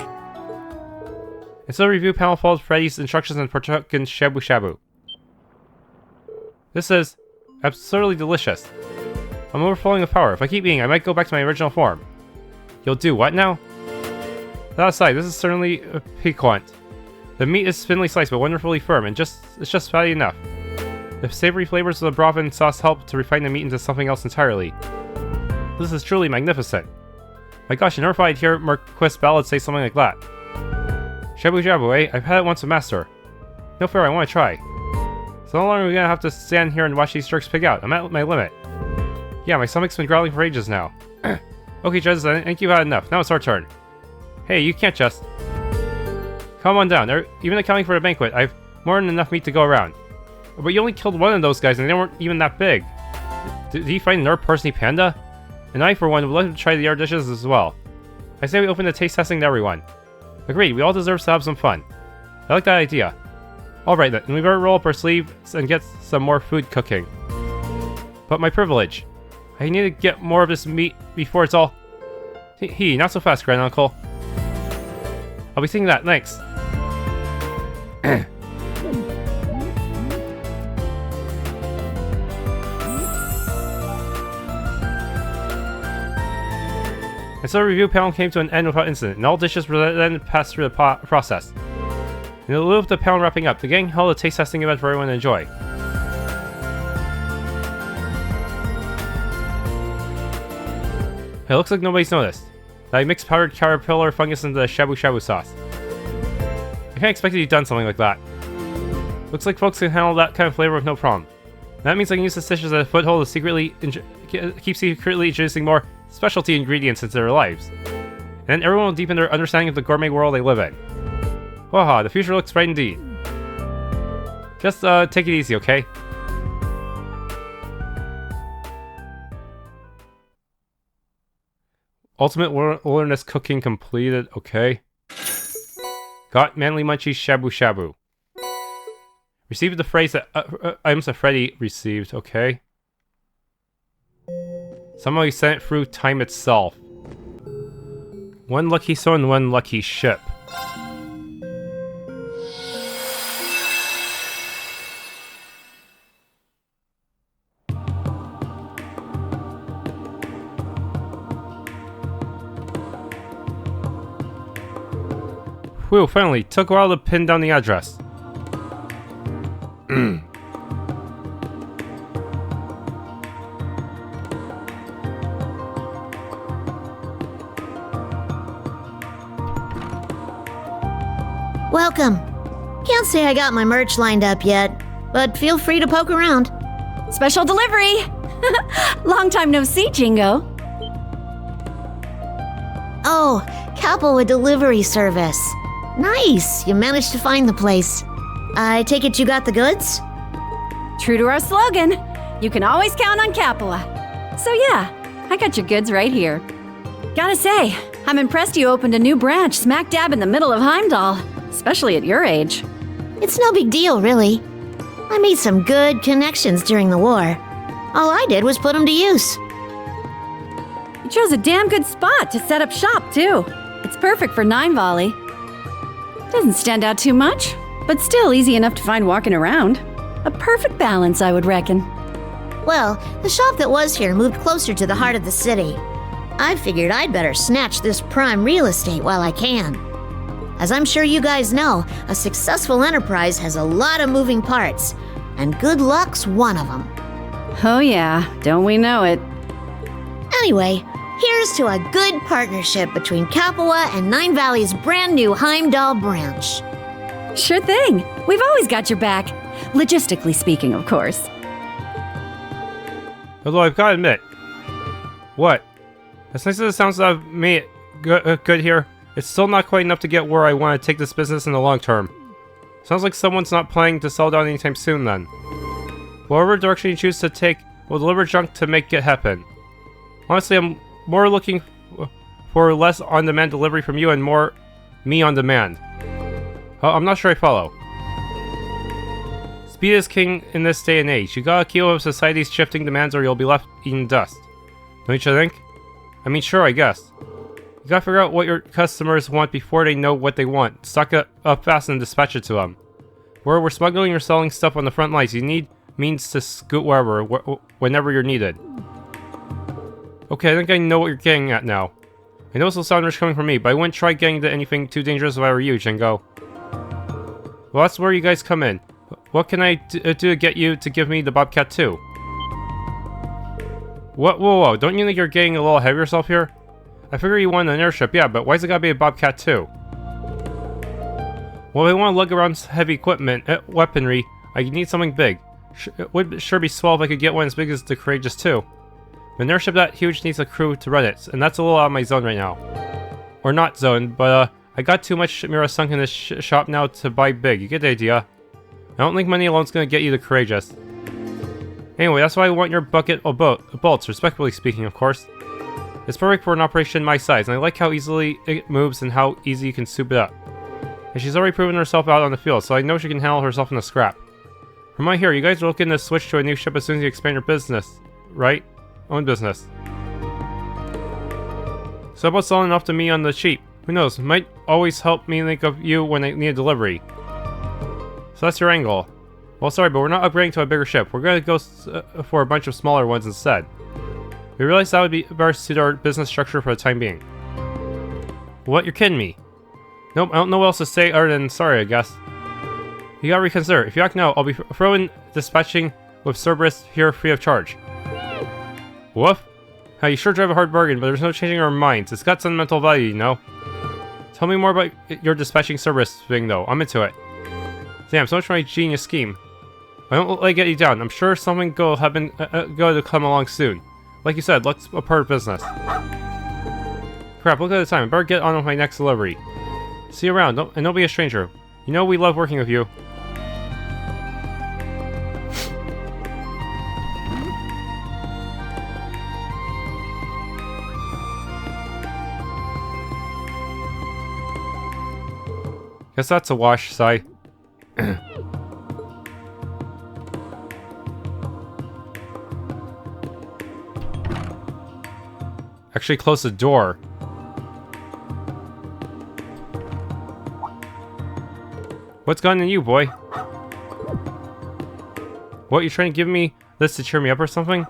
And so the review panel followed Freddy's instructions and partook in shabu shabu. This is absurdly delicious. I'm overflowing with power. If I keep eating, I might go back to my original form. You'll do what now? That aside, this is certainly piquant. The meat is thinly sliced but wonderfully firm, and it's just fatty enough. The savory flavors of the broth and sauce help to refine the meat into something else entirely. This is truly magnificent. My gosh, I never thought I'd hear Marquis Ballad say something like that. Shabu shabu, eh? I've had it once with Master. No fair, I want to try. So how long are we gonna have to stand here and watch these jerks pig out? I'm at my limit. Yeah, my stomach's been growling for ages now. Okay, judges, I think you've had enough. Now it's our turn. Hey, you can't just... Come on down. Even accounting for the banquet, I've more than enough meat to go around. But you only killed one of those guys and they weren't even that big. Did he find another Parsney Panda? And I, for one, would like to try the other dishes as well. I say we open the taste testing to everyone. Agreed, we all deserve to have some fun. I like that idea. Alright then, we better roll up our sleeves and get some more food cooking. But my privilege. I need to get more of this meat before it's all... Not so fast, Grand Uncle. I'll be seeing that, thanks. And so the review panel came to an end without incident, and all dishes were then passed through the process. In lieu of the panel wrapping up, the gang held a taste testing event for everyone to enjoy. It looks like nobody's noticed that I mixed powdered caterpillar fungus into the shabu shabu sauce. I can't expect you've done something like that. Looks like folks can handle that kind of flavor with no problem. That means I can use this dish as a foothold to keep secretly introducing more specialty ingredients into their lives. And then everyone will deepen their understanding of the gourmet world they live in. Waha, the future looks bright indeed. Just take it easy, okay? Ultimate wilderness cooking completed, okay. Got manly munchies shabu shabu. Received the phrase that items that Freddy received, okay. Somehow he sent it through time itself. One lucky soul and one lucky ship. Whew, finally, took a while to pin down the address. Welcome. Can't say I got my merch lined up yet, but feel free to poke around. Special delivery! Long time no see, Jingo. Oh, Kappa delivery service. Nice, you managed to find the place. I take it you got the goods? True to our slogan, you can always count on Kappa. So yeah, I got your goods right here. Gotta say, I'm impressed you opened a new branch smack dab in the middle of Heimdallr, especially at your age. It's no big deal, really. I made some good connections during the war. All I did was put them to use. You chose a damn good spot to set up shop, too. It's perfect for Neinvalli. Doesn't stand out too much, but still easy enough to find walking around. A perfect balance, I would reckon. Well, the shop that was here moved closer to the heart of the city. I figured I'd better snatch this prime real estate while I can. As I'm sure you guys know, a successful enterprise has a lot of moving parts, and good luck's one of them. Oh yeah, don't we know it? Anyway, here's to a good partnership between Kappa and Neinvalli's brand new Heimdallr branch. Sure thing. We've always got your back. Logistically speaking, of course. Although I've got to admit, what? As nice as it sounds to have made it good here, it's still not quite enough to get where I want to take this business in the long term. Sounds like someone's not planning to sell down anytime soon then. Whatever direction you choose to take, we'll deliver junk to make it happen. Honestly, I'm more looking for less on-demand delivery from you and more me on demand. I'm not sure I follow. Speed is king in this day and age. You gotta keep up with society's shifting demands or you'll be left eating dust. Don't you think? I mean, sure, I guess. You gotta figure out what your customers want before they know what they want. Stock it up fast and dispatch it to them. Where we're smuggling or selling stuff on the front lines, you need means to scoot wherever, whenever you're needed. Okay, I think I know what you're getting at now. I know this will sound rich coming from me, but I wouldn't try getting to anything too dangerous if I were you, Jingo. Well, that's where you guys come in. What can I do to get you to give me the Bobcat too? What? Whoa, don't you think you're getting a little ahead of yourself here? I figure you want an airship, yeah, but why's it gotta be a Bobcat too? Well, if I want to lug around heavy equipment, weaponry, I need something big. It would sure be swell if I could get one as big as the Courageous too. But an airship that huge needs a crew to run it, and that's a little out of my zone right now. Or not zone, but I got too much Mira sunk in this shop now to buy big, you get the idea. I don't think money alone's gonna get you the Courageous. Anyway, that's why I want your bucket of bolts, respectfully speaking, of course. It's perfect for an operation my size, and I like how easily it moves and how easy you can soup it up. And she's already proven herself out on the field, so I know she can handle herself in a scrap. From right here, you guys are looking to switch to a new ship as soon as you expand your business, right? Own business. So how about selling off to me on the cheap? Who knows, might always help me think of you when I need a delivery. So that's your angle. Well, sorry, but we're not upgrading to a bigger ship. We're gonna go for a bunch of smaller ones instead. We realized that would be better suited our business structure for the time being. What? You're kidding me? Nope, I don't know what else to say other than sorry, I guess. You gotta reconsider. If you act now, I'll be throwing dispatching with Cerberus here free of charge. Woof? How you sure drive a hard bargain, but there's no changing our minds. It's got sentimental value, you know? Tell me more about your dispatching Cerberus thing, though. I'm into it. Damn, so much for my genius scheme. I don't let get you down. I'm sure something good to come along soon. Like you said, let's a part of business. Crap, look at the time. I better get on with my next delivery. See you around, and don't be a stranger. You know we love working with you. Guess that's a wash, sigh. actually close the door. What's gone in you, boy? What, you trying to give me this to cheer me up or something?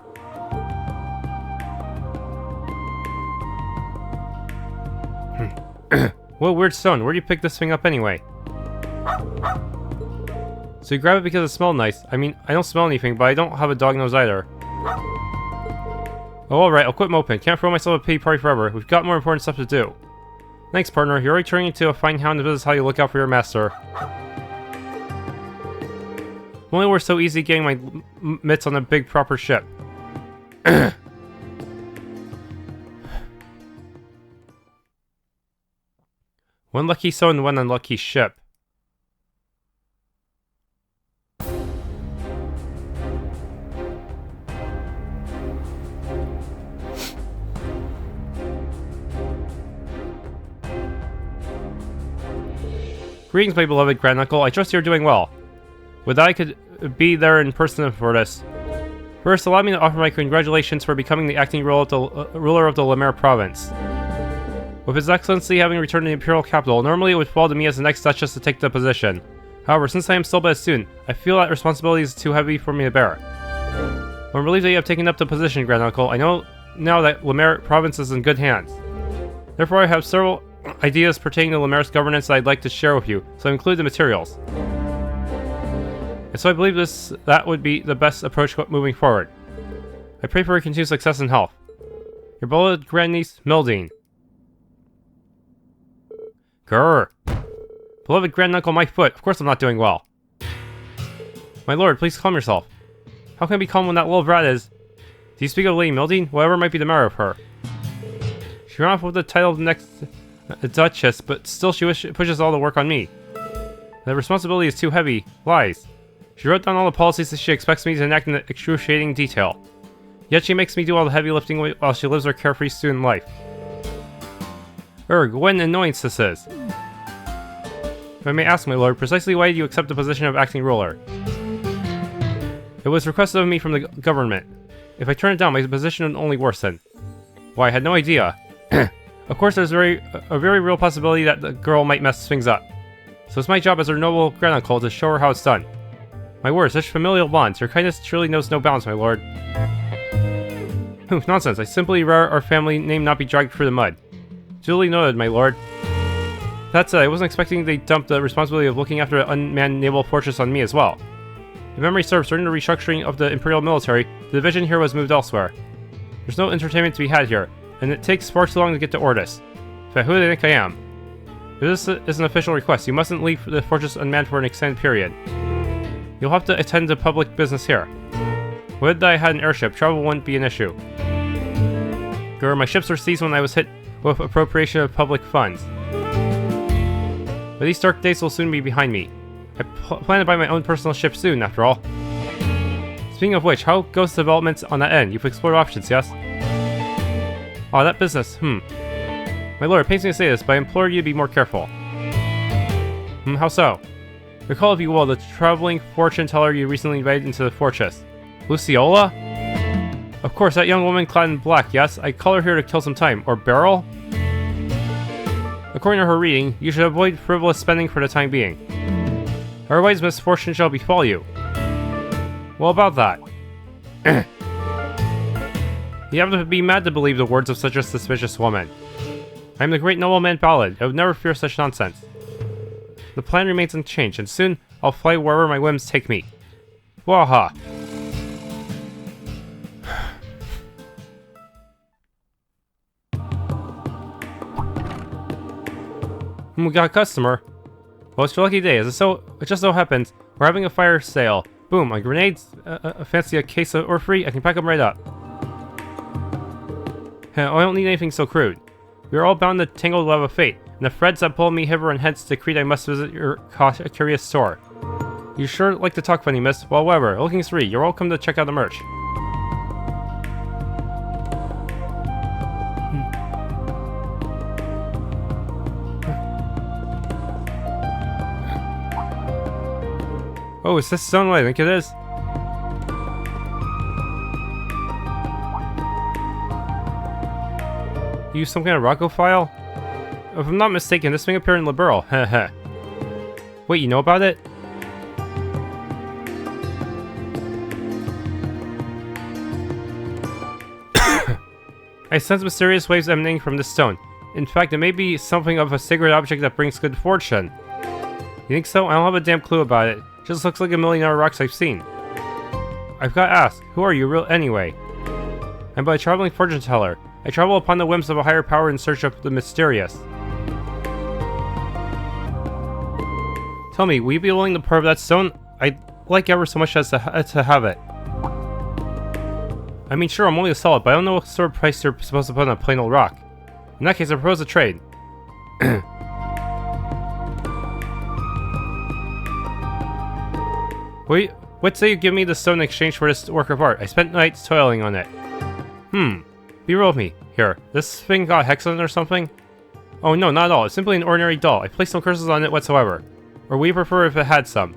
What weird stone, where do you pick this thing up anyway? So you grab it because it smells nice. I mean, I don't smell anything, but I don't have a dog nose either. Oh, alright, I'll quit moping. Can't throw myself a pity party forever. We've got more important stuff to do. Thanks, partner. You're already turning into a fine hound, and this is how you look out for your master. If only we're so easy getting my mitts on a big proper ship. One lucky soul and one unlucky ship. Greetings, my beloved granduncle. I trust you're doing well. Would that I could be there in person for this. First, allow me to offer my congratulations for becoming the acting ruler of the Lechter province. With His Excellency having returned to the Imperial capital, normally it would fall to me as the next Duchess to take the position. However, since I am still but a student, I feel that responsibility is too heavy for me to bear. I'm relieved that you have taken up the position, granduncle. I know now that Lechter province is in good hands. Therefore, I have several ideas pertaining to Lecher's governance that I'd like to share with you, so I include the materials. And so I believe that would be the best approach moving forward. I pray for your continued success and health. Your beloved grandniece, Mildine. Grrr. Beloved granduncle, my foot. Of course I'm not doing well. My lord, please calm yourself. How can I be calm when that little brat is? Do you speak of Lady Mildine? Whatever might be the matter of her. She ran off with the title of the next Duchess, but still she pushes all the work on me. The responsibility is too heavy. Lies. She wrote down all the policies that she expects me to enact in excruciating detail. Yet she makes me do all the heavy lifting while she lives her carefree student life. What an annoyance this is. If I may ask, my lord, precisely why did you accept the position of acting ruler? It was requested of me from the government. If I turn it down, my position would only worsen. Why, I had no idea. Of course, there's a very real possibility that the girl might mess things up. So it's my job as her noble granduncle to show her how it's done. My word, such familial bonds. Your kindness truly knows no bounds, my lord. Nonsense. I simply rather our family name not be dragged through the mud. Duly noted, my lord. That said, I wasn't expecting they dumped the responsibility of looking after an unmanned naval fortress on me as well. If memory serves, during the restructuring of the Imperial military, the division here was moved elsewhere. There's no entertainment to be had here, and it takes far too long to get to Ordis. In fact, who do they think I am? If this is an official request, you mustn't leave the fortress unmanned for an extended period. You'll have to attend to public business here. Would I had an airship, travel wouldn't be an issue. Grr, my ships were seized when I was hit with appropriation of public funds. But these dark days will soon be behind me. I plan to buy my own personal ship soon, after all. Speaking of which, how goes developments on that end? You've explored options, yes? Oh, that business, My lord, it pains me to say this, but I implore you to be more careful. How so? Recall, if you will, the traveling fortune teller you recently invited into the fortress. Luciola? Of course, that young woman clad in black, yes? I call her here to kill some time. Or Beryl? According to her reading, you should avoid frivolous spending for the time being. Otherwise, misfortune shall befall you. Well, about that. You have to be mad to believe the words of such a suspicious woman. I am the great nobleman Ballad. I would never fear such nonsense. The plan remains unchanged, and soon I'll fly wherever my whims take me. Waha! We got a customer. Well, it's your lucky day. It just so happens, we're having a fire sale. Boom, my grenades, fancy a case of Orfrey, I can pack them right up. I don't need anything so crude. We are all bound to tangled web of fate, and the threads that pull me hither and hence decreed I must visit your curious store. You sure like to talk funny, miss? Well, whatever. Looking's free. You're welcome to check out the merch. Oh, is this stone what I think it is? you some kind of rockophile? If I'm not mistaken, this thing appeared in Liberal. Heh. Wait, you know about it? I sense mysterious waves emanating from this stone. In fact, it may be something of a sacred object that brings good fortune. You think so? I don't have a damn clue about it. Just looks like a million other rocks I've seen. I've got to ask, who are you anyway? I'm but a traveling fortune teller. I travel upon the whims of a higher power in search of the mysterious. Tell me, will you be willing to part of that stone? I'd like ever so much as to have it. I mean, sure, I'm only a solid, but I don't know what sort of price you're supposed to put on a plain old rock. In that case, I propose a trade. Wait, what say you give me the stone in exchange for this work of art? I spent nights toiling on it. Be real with me. Here, this thing got hex on it or something? Oh no, not at all. It's simply an ordinary doll. I placed no curses on it whatsoever. Or would you prefer if it had some?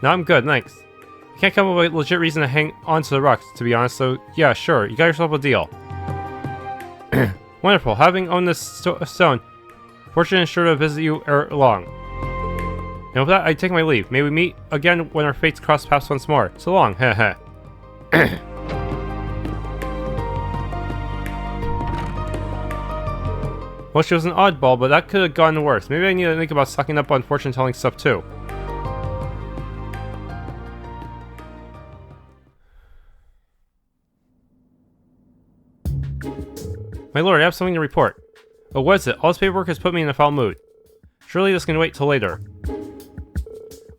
No, I'm good, thanks. I can't come up with a legit reason to hang onto the rocks, to be honest, so yeah, sure, you got yourself a deal. Wonderful, having owned this stone, fortune is sure to visit you ere long. And with that, I take my leave. May we meet again when our fates cross paths once more. So long, heh. Well, she was an oddball, but that could have gone worse. Maybe I need to think about sucking up on fortune-telling stuff too. My lord, I have something to report. Oh, what is it? All this paperwork has put me in a foul mood. Surely this can wait till later.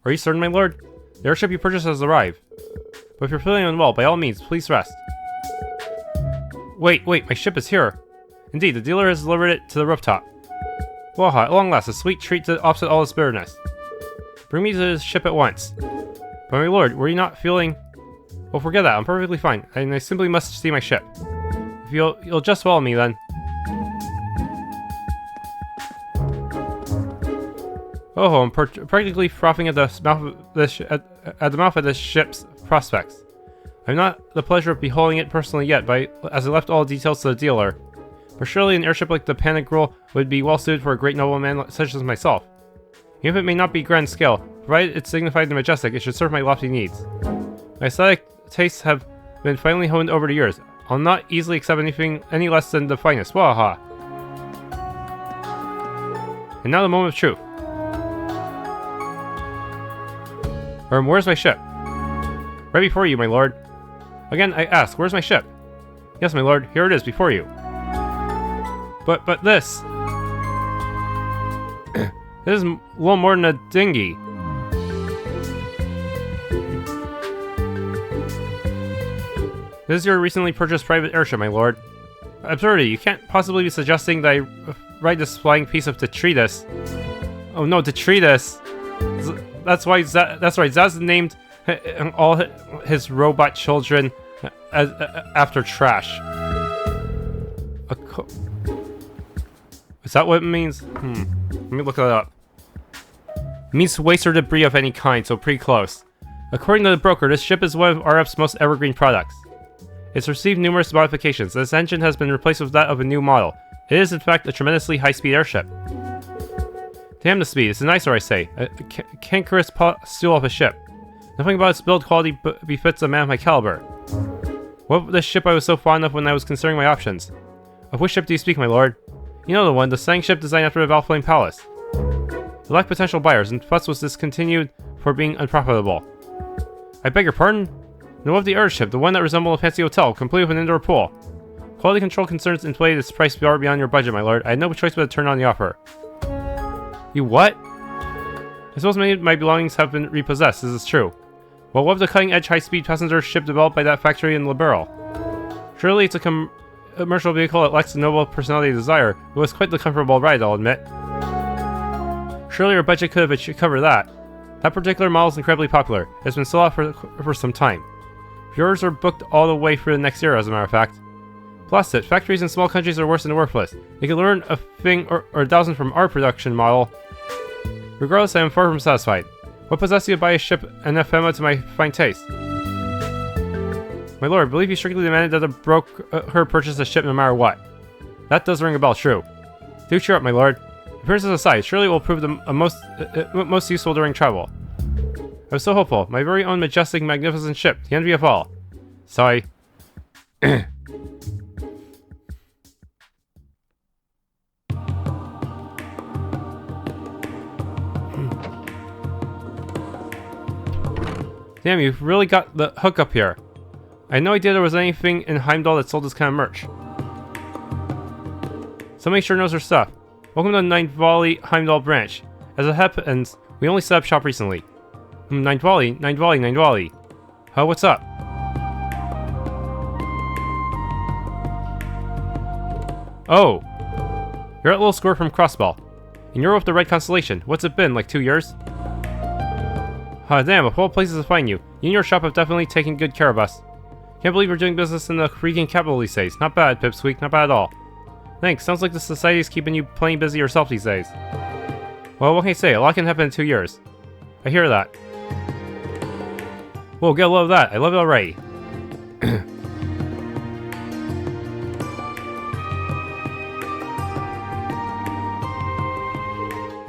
Are you certain, my lord? The airship you purchased has arrived. But if you're feeling unwell, by all means, please rest. Wait, my ship is here. Indeed, the dealer has delivered it to the rooftop. Waha, at long last, a sweet treat to offset all this bitterness. Bring me to the ship at once. But my lord, were you not feeling... Well, forget that, I'm perfectly fine, and I simply must see my ship. If you'll just follow me, then. Oh, I'm practically frothing at the mouth of this ship's prospects. I've not the pleasure of beholding it personally yet, as I left all details to the dealer. But surely an airship like the Panic Girl would be well suited for a great nobleman such as myself. Even if it may not be grand scale, provided it's signified and majestic, it should serve my lofty needs. My aesthetic tastes have been finely honed over the years. I'll not easily accept anything any less than the finest. Waha! And now the moment of truth. Where's my ship? Right before you, my lord. Again, I ask, where's my ship? Yes, my lord, here it is before you. But this... this is a little more than a dinghy. This is your recently purchased private airship, my lord. Absurdity, you can't possibly be suggesting that I ride this flying piece of detritus. Oh no, detritus! That's right, Zaz named all his robot children after trash. Is that what it means? Let me look that up. It means waste or debris of any kind, so pretty close. According to the broker, this ship is one of RF's most evergreen products. It's received numerous modifications. This engine has been replaced with that of a new model. It is, in fact, a tremendously high-speed airship. Damn the speed, it's an eyesore, I say. A cankerous stool of a ship. Nothing about its build quality befits a man of my caliber. What of this ship I was so fond of when I was considering my options? Of which ship do you speak, my lord? You know the one, the Sang ship designed after the Valflame Palace. It lacked potential buyers, and thus was discontinued for being unprofitable. I beg your pardon? No, of the Airship, the one that resembled a fancy hotel, complete with an indoor pool. Quality control concerns inflated its price far beyond your budget, my lord. I had no choice but to turn on the offer. You what? I suppose many of my belongings have been repossessed, this is true. Well, what of the cutting-edge high-speed passenger ship developed by that factory in Liberal? Surely it's a commercial vehicle that lacks the noble personality I desire. It was quite the comfortable ride, I'll admit. Surely your budget could have covered that. That particular model is incredibly popular. It's been sold out for some time. Yours are booked all the way through the next year, as a matter of fact. Plus it, factories in small countries are worse than worthless. They can learn a thing or a dozen from our production model. Regardless, I am far from satisfied. What possessed you to buy a ship anathema to my fine taste? My lord, I believe you strictly demanded that the broker purchase the ship no matter what. That does ring a bell, true. Do cheer up, my lord. Appearances aside, surely it will prove the most useful during travel. I was so hopeful. My very own majestic, magnificent ship, the envy of all. Sigh. Damn, you've really got the hook up here. I had no idea there was anything in Heimdallr that sold this kind of merch. Somebody sure knows her stuff. Welcome to the Neinvalli Heimdallr branch. As it happens, we only set up shop recently. Neinvalli. What's up? Oh! You're that little squirt from Crossbell. And you're with the Red Constellation. What's it been, like 2 years? Damn, of all places to find you. You and your shop have definitely taken good care of us. Can't believe we're doing business in the freaking capital these days. Not bad, Pipsqueak, not bad at all. Thanks, sounds like the society's keeping you plenty busy yourself these days. Well, what can I say? A lot can happen in 2 years. I hear that. Whoa, gotta love that. I love it already.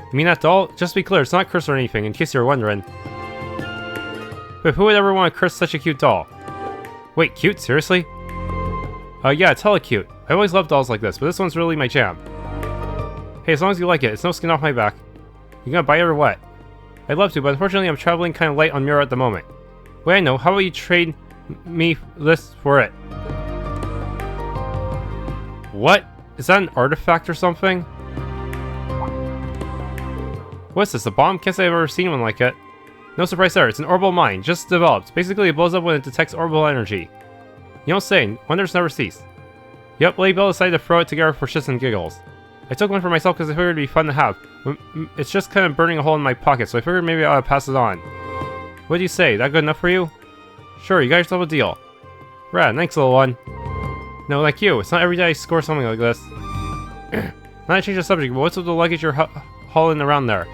You mean that doll? Just to be clear, it's not cursed or anything, in case you were wondering. But who would ever want to curse such a cute doll? Wait, cute? Seriously? Yeah, it's hella cute. I always loved dolls like this, but this one's really my jam. Hey, as long as you like it, it's no skin off my back. You gonna buy it or what? I'd love to, but unfortunately I'm traveling kind of light on Mira at the moment. Wait, I know, how about you trade me this for it? What? Is that an artifact or something? What's this, a bomb? Can't say I've ever seen one like it. No surprise there, it's an Orbal mine, just developed. Basically, it blows up when it detects Orbal energy. You don't say, wonders never cease. Yep, Lady Bell decided to throw it together for shits and giggles. I took one for myself because I figured it'd be fun to have. It's just kind of burning a hole in my pocket, so I figured maybe I ought to pass it on. What do you say, that good enough for you? Sure, you got yourself a deal. Rad, thanks little one. No, like you, it's not every day I score something like this. Not to change the subject, but what's with the luggage you're hauling around there?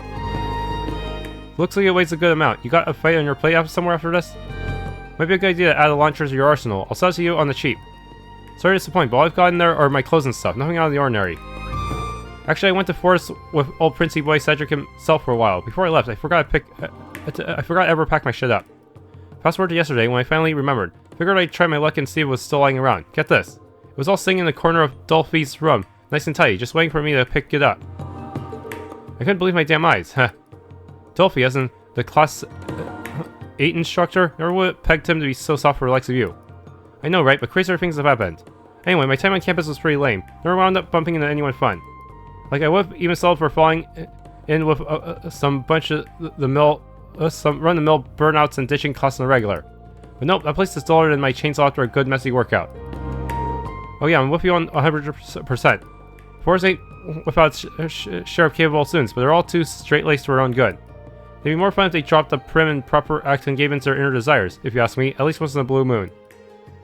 Looks like it weighs a good amount. You got a fight on your plate somewhere after this? Might be a good idea to add a launcher to your arsenal. I'll sell it to you on the cheap. Sorry to disappoint, but all I've got in there are my clothes and stuff. Nothing out of the ordinary. Actually, I went to forest with old Princey Boy Cedric himself for a while. Before I left, I forgot to ever pack my shit up. Fast forward to yesterday when I finally remembered. Figured I'd try my luck and see if it was still lying around. Get this. It was all sitting in the corner of Dolphy's room. Nice and tidy, just waiting for me to pick it up. I couldn't believe my damn eyes. Huh. Dolphy, as in the Class VIII instructor, never would have pegged him to be so soft for the likes of you. I know, right? But crazier things have happened. Anyway, my time on campus was pretty lame. Never wound up bumping into anyone fun. Like, I would have even settled for falling in with some bunch of some run-of-the-mill burnouts and ditching class on the regular. But nope, that place is duller than my chainsaw after a good messy workout. Oh yeah, I'm with you on 100%. Force ain't without share of capable students, but they're all too straight-laced for their own good. It'd be more fun if they dropped the prim and proper act and gave in to their inner desires, if you ask me, at least once in a blue moon.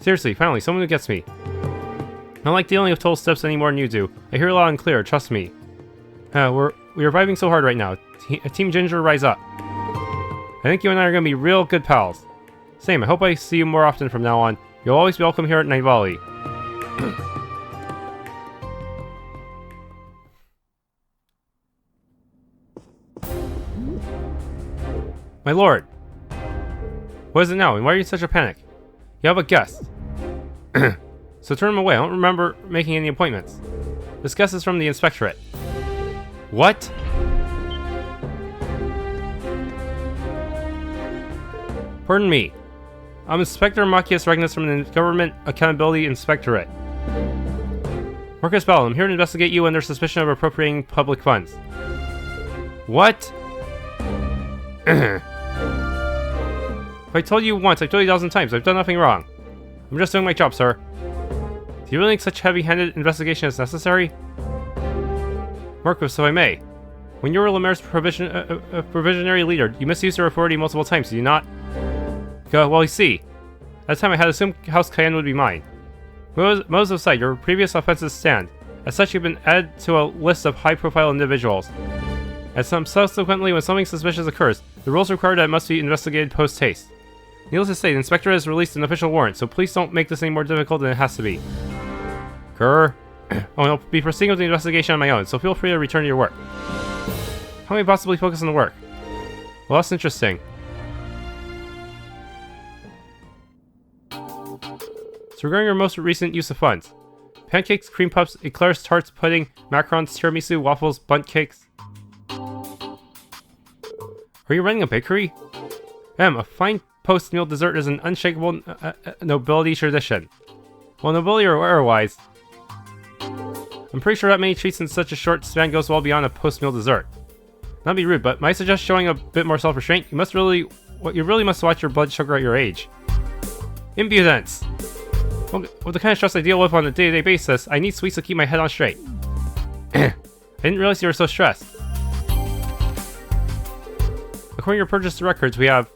Seriously, finally, someone who gets me. I don't like dealing with total steps any more than you do. I hear it loud and clear, trust me. We're vibing so hard right now. Team Ginger, rise up. I think you and I are gonna be real good pals. Same, I hope I see you more often from now on. You'll always be welcome here at Neinvalli. My lord! What is it now, and why are you in such a panic? You have a guest. So turn him away, I don't remember making any appointments. This guest is from the Inspectorate. What? Pardon me. I'm Inspector Machias Regnus from the Government Accountability Inspectorate. Marcus Bell, I'm here to investigate you under suspicion of appropriating public funds. What? If I told you once, I've told you 1,000 times, I've done nothing wrong. I'm just doing my job, sir. Do you really think such heavy-handed investigation is necessary? Marcus, if I may. When you were Lemaire's provisionary leader, you misused your authority multiple times, did you not? Well, you see. That time I had assumed House Cayenne would be mine. Motives aside, your previous offenses stand. As such, you've been added to a list of high-profile individuals. And subsequently, when something suspicious occurs, the rules require that it must be investigated post-haste. Needless to say, the Inspector has released an official warrant, so please don't make this any more difficult than it has to be. Grr. Oh, and I'll be proceeding with the investigation on my own, so feel free to return to your work. How may I possibly focus on the work? Well, that's interesting. So regarding your most recent use of funds. Pancakes, cream puffs, eclairs, tarts, pudding, macarons, tiramisu, waffles, bundt cakes. Are you running a bakery? A fine post-meal dessert is an unshakable nobility tradition. Well, nobility or otherwise, I'm pretty sure that many treats in such a short span goes well beyond a post-meal dessert. Not to be rude, but might I suggest showing a bit more self-restraint? You really must watch your blood sugar at your age. Impudence! Well, with the kind of stress I deal with on a day-to-day basis, I need sweets to keep my head on straight. I didn't realize you were so stressed. According to your purchase records, we have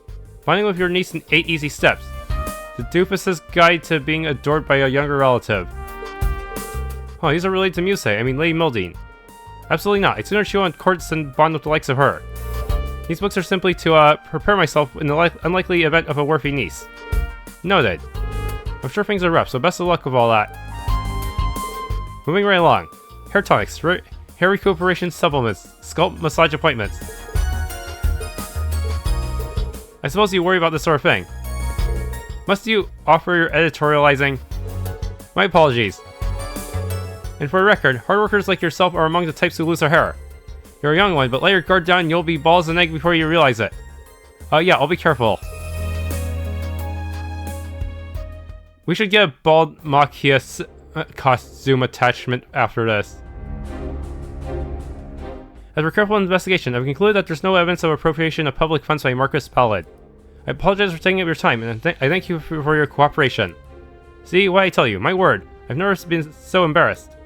Finding with your niece in 8 easy steps. The Doofus's guide to being adored by a younger relative. Oh, these are related to Mishy, I mean Lady Mildine. Absolutely not. I'd sooner chew on courts than bond with the likes of her. These books are simply to prepare myself in the unlikely event of a worthy niece. Noted. I'm sure things are rough, so best of luck with all that. Moving right along. Hair tonics, hair recuperation supplements, scalp massage appointments. I suppose you worry about this sort of thing. Must you offer your editorializing? My apologies. And for the record, hard workers like yourself are among the types who lose their hair. You're a young one, but let your guard down and you'll be balls and egg before you realize it. Yeah, I'll be careful. We should get a bald Machias costume attachment after this. As we're careful in the investigation, I've concluded that there's no evidence of appropriation of public funds by Marcus Pallid. I apologize for taking up your time, and I thank you for your cooperation. See, what I tell you, my word, I've never been so embarrassed.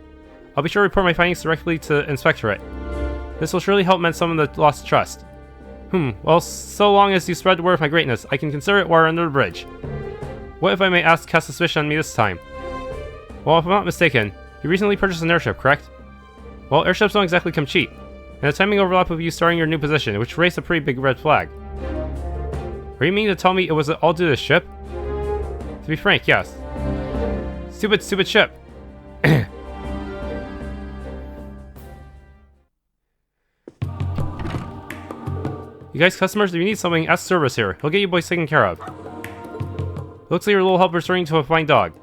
I'll be sure to report my findings directly to the Inspectorate. This will surely help mend some of the lost trust. Well, so long as you spread the word of my greatness, I can consider it water under the bridge. What if I may ask cast suspicion on me this time? Well, if I'm not mistaken, you recently purchased an airship, correct? Well, airships don't exactly come cheap. And the timing overlap with you starting your new position, which raised a pretty big red flag. Are you meaning to tell me it was all due to the ship? To be frank, yes. Stupid ship. You guys customers, if you need something, ask Service here. He'll get you boys taken care of. Looks like your little helper's turning into a fine dog.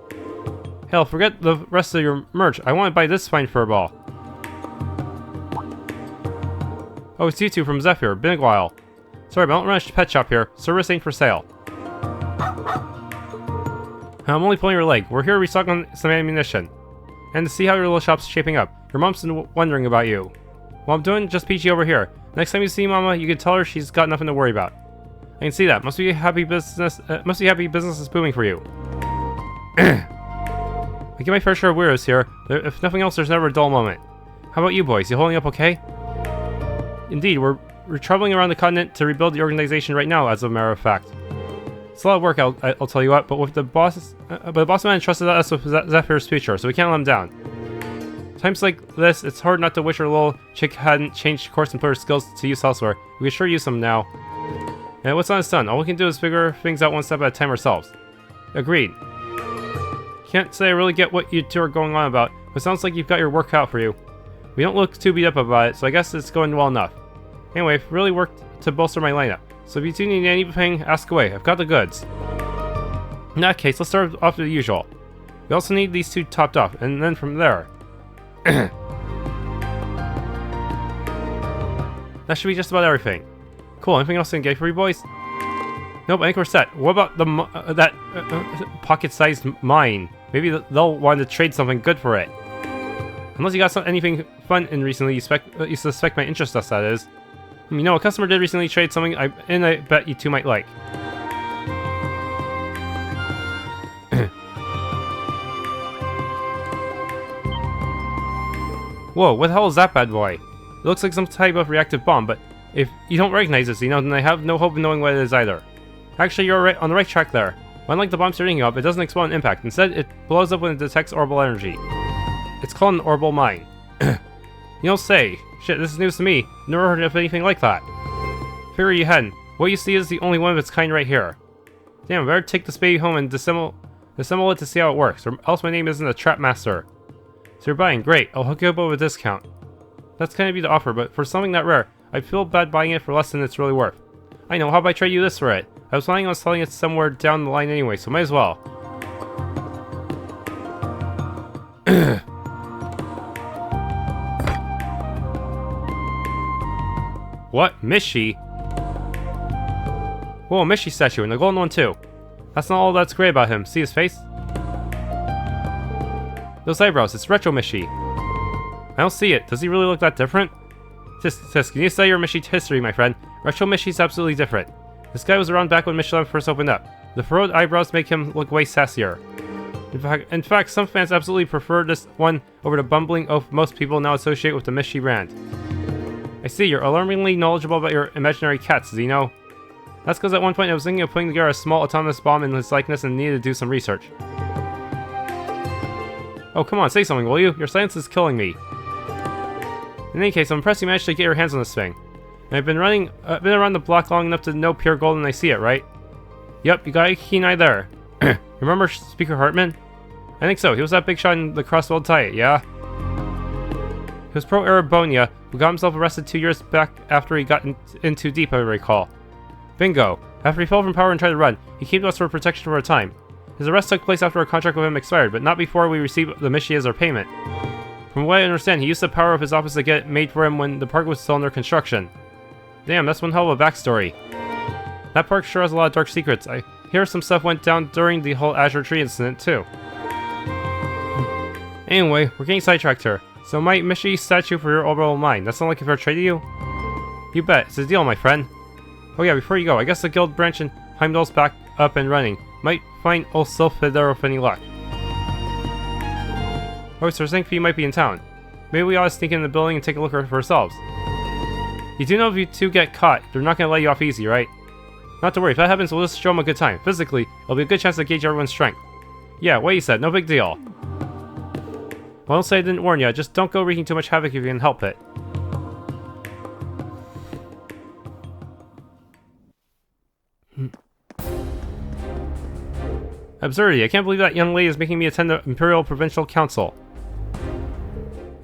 Hell, forget the rest of your merch. I want to buy this fine fur ball. Oh, it's you two from Zephyr. Been a while. Sorry, but I don't run a pet shop here. Service ain't for sale. I'm only pulling your leg. We're here to restock on some ammunition. And to see how your little shop's shaping up. Your mom's been wondering about you. Well, I'm doing just peachy over here. Next time you see Mama, you can tell her she's got nothing to worry about. I can see that. Must be happy business is booming for you. I get my fair share of weirdos here, but if nothing else, there's never a dull moment. How about you boys? You holding up okay? Indeed, we're traveling around the continent to rebuild the organization right now, as a matter of fact. It's a lot of work, I'll tell you what, but with the boss man entrusted us with Zephyr's future, so we can't let him down. Times like this, it's hard not to wish our little chick hadn't changed course and put her skills to use elsewhere. We can sure use them now. And what's on is done. All we can do is figure things out one step at a time ourselves. Agreed. Can't say I really get what you two are going on about, but it sounds like you've got your work cut out for you. We don't look too beat up about it, so I guess it's going well enough. Anyway, I've really worked to bolster my lineup, so if you two need anything, ask away. I've got the goods. In that case, let's start off with the usual. We also need these two topped off, and then from there. That should be just about everything. Cool, anything else I can get for you boys? Nope, I think we're set. What about the pocket-sized mine? Maybe they'll want to trade something good for it. Unless you got anything fun in recently, you suspect my interest, that is. You know, a customer did recently trade something, and I bet you two might like. Whoa, what the hell is that bad boy? It looks like some type of reactive bomb, but if you don't recognize this, then I have no hope of knowing what it is either. Actually, you're on the right track there. Unlike the bomb starting up, it doesn't explode on impact. Instead, it blows up when it detects Orbal energy. It's called an Orbal mine. You don't say. Shit, this is news to me. Never heard of anything like that. Figure you hadn't. What you see is the only one of its kind right here. Damn, I better take this baby home and disassemble it to see how it works, or else my name isn't a trap master. So you're buying? Great, I'll hook you up with a discount. That's kind of be the offer, but for something that rare, I feel bad buying it for less than it's really worth. I know, how about I trade you this for it? I was planning on selling it somewhere down the line anyway, so might as well. What? Mishy? Whoa, Mishy statue, and the golden one too. That's not all that's great about him. See his face? Those eyebrows, it's retro Mishy. I don't see it. Does he really look that different? Tisk, can you say your Mishy history, my friend? Retro Mishy's absolutely different. This guy was around back when Mishy first opened up. The furrowed eyebrows make him look way sassier. In fact, some fans absolutely prefer this one over the bumbling oaf most people now associate with the Mishy brand. I see, you're alarmingly knowledgeable about your imaginary cats, Zeno. That's because at one point I was thinking of putting together a small autonomous bomb in his likeness and needed to do some research. Oh, come on, say something, will you? Your silence is killing me. In any case, I'm impressed you managed to get your hands on this thing. And I've been around the block long enough to know pure gold and I see it, right? Yep, you got a keen eye there. Remember Speaker Hartman? I think so, he was that big shot in the Crossbell tie, yeah? He was pro-Erebonia, who got himself arrested 2 years back after he got in too deep, I recall. Bingo. After he fell from power and tried to run, he came to us for protection for a time. His arrest took place after our contract with him expired, but not before we received the Mishy as our payment. From what I understand, he used the power of his office to get it made for him when the park was still under construction. Damn, that's one hell of a backstory. That park sure has a lot of dark secrets. I hear some stuff went down during the whole Azure Tree incident, too. Anyway, we're getting sidetracked here. So my Mishy statue for your Orbal mine. That's not like a fair trade to you? You bet. It's a deal, my friend. Oh yeah, before you go, I guess the guild branch in Heimdallr's back up and running. Might find old Sylphidar with any luck. Oh, so Zinfie might be in town. Maybe we ought to sneak in the building and take a look for ourselves. You do know if you two get caught, they're not going to let you off easy, right? Not to worry, if that happens, we'll just show them a good time. Physically, it'll be a good chance to gauge everyone's strength. Yeah, what you said, no big deal. Well, don't say I didn't warn you, just don't go wreaking too much havoc if you can help it. Absurdity, I can't believe that young lady is making me attend the Imperial Provincial Council.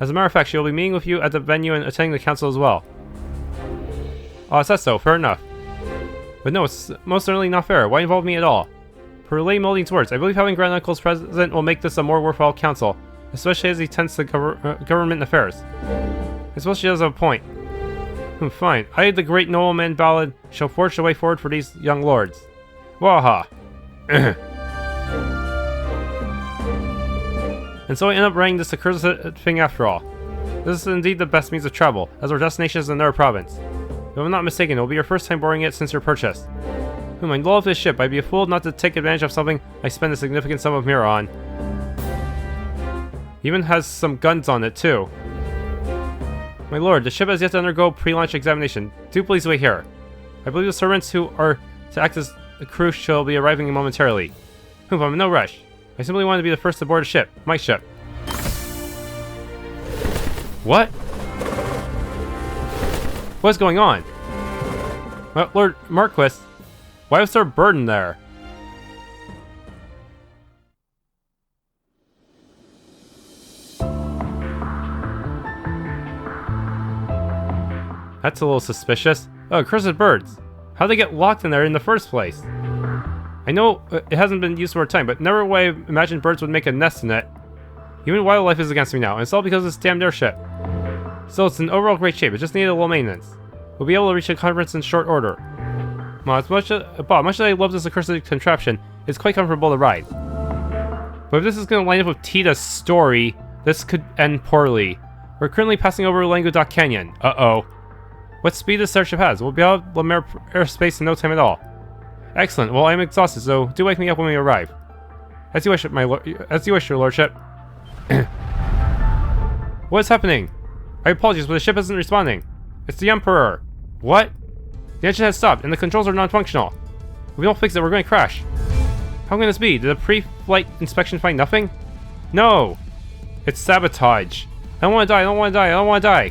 As a matter of fact, she will be meeting with you at the venue and attending the council as well. Oh, is that so? Fair enough. But no, it's most certainly not fair. Why involve me at all? Per Lay Molding's words, I believe having Grand Uncle's present will make this a more worthwhile council, especially as he tends to government affairs. I suppose she does have a point. Fine. I, the great nobleman ballad, shall forge the way forward for these young lords. Waha! And so I end up writing this accursed thing after all. This is indeed the best means of travel, as our destination is in another province. If I'm not mistaken, it will be your first time boarding it since your purchase. I love this ship. I'd be a fool not to take advantage of something I spend a significant sum of mirror on. Even has some guns on it, too. My lord, the ship has yet to undergo pre-launch examination. Do please wait here. I believe the servants who are to act as the crew shall be arriving momentarily. I'm in no rush. I simply want to be the first to board a ship. My ship. What? What's going on? Well, Lord Marquis, why was there a burden there? That's a little suspicious. Oh, cursed birds. How'd they get locked in there in the first place? I know it hasn't been used for a time, but never would I imagine birds would make a nest in it. Even wildlife is against me now, and it's all because of this damned airship. Still, it's in overall great shape, it just needed a little maintenance. We'll be able to reach the conference in short order. Well, as much as I love this accursed contraption, it's quite comfortable to ride. But if this is going to line up with Tita's story, this could end poorly. We're currently passing over Languedoc Canyon. Uh-oh. What speed this airship has? We'll be out of Lemare airspace in no time at all. Excellent. Well, I'm exhausted, so do wake me up when we arrive. As you wish, your lordship. What is happening? I apologize, but the ship isn't responding. It's the Emperor. What? The engine has stopped, and the controls are non-functional. If we don't fix it, we're going to crash. How can this be? Did the pre-flight inspection find nothing? No! It's sabotage. I don't want to die, I don't want to die, I don't want to die.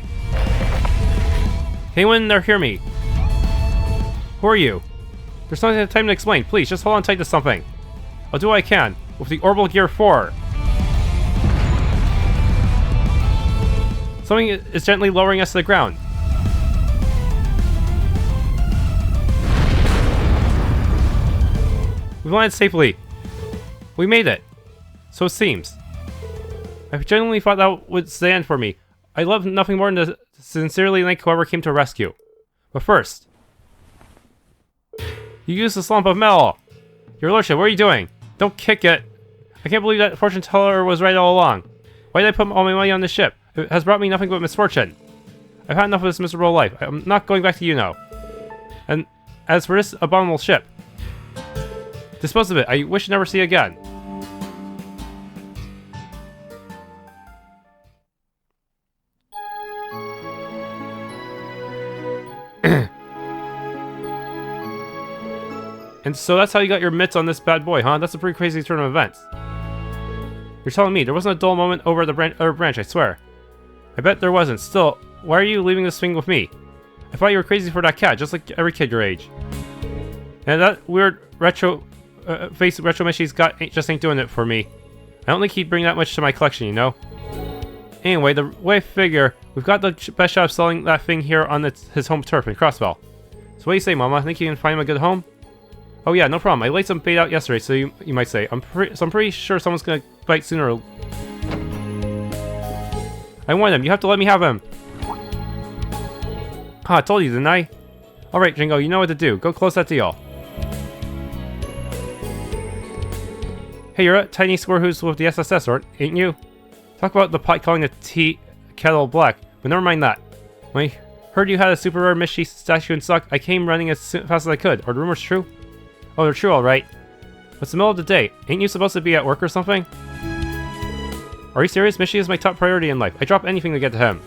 Can anyone in there hear me? Who are you? There's not enough time to explain. Please, just hold on tight to something. I'll do what I can, with the Orbal Gear 4. Something is gently lowering us to the ground. We landed safely. We made it. So it seems. I genuinely thought that was the end for me. I love nothing more than to sincerely thank whoever came to rescue. But first, you used the slump of metal. Your lordship, what are you doing? Don't kick it. I can't believe that fortune teller was right all along. Why did I put all my money on this ship? It has brought me nothing but misfortune. I've had enough of this miserable life. I'm not going back to Juno. And as for this abominable ship, dispose of it. I wish to never see it again. And so that's how you got your mitts on this bad boy, huh? That's a pretty crazy turn of events. You're telling me there wasn't a dull moment over at the other branch, I swear. I bet there wasn't. Still, why are you leaving this thing with me? I thought you were crazy for that cat, just like every kid your age. And that weird face retro Mishy's got just ain't doing it for me. I don't think he'd bring that much to my collection, you know? Anyway, the way I figure, we've got the best shot of selling that thing here on his home turf in Crossbell. So what do you say, Mama? Think you can find him a good home? Oh yeah, no problem. I laid some bait out yesterday, so you might say. I'm pretty sure someone's gonna bite sooner. I want him. You have to let me have him. Ah, I told you, didn't I? Alright, Jingo, you know what to do. Go close that deal. Hey, you're a tiny square who's with the SSS, ain't you? Talk about the pot calling the tea kettle black, but never mind that. When I heard you had a super rare Mishy statue in stock, I came running as fast as I could. Are the rumors true? Oh, they're true, alright. It's the middle of the day. Ain't you supposed to be at work or something? Are you serious? Mishy is my top priority in life. I drop anything to get to him.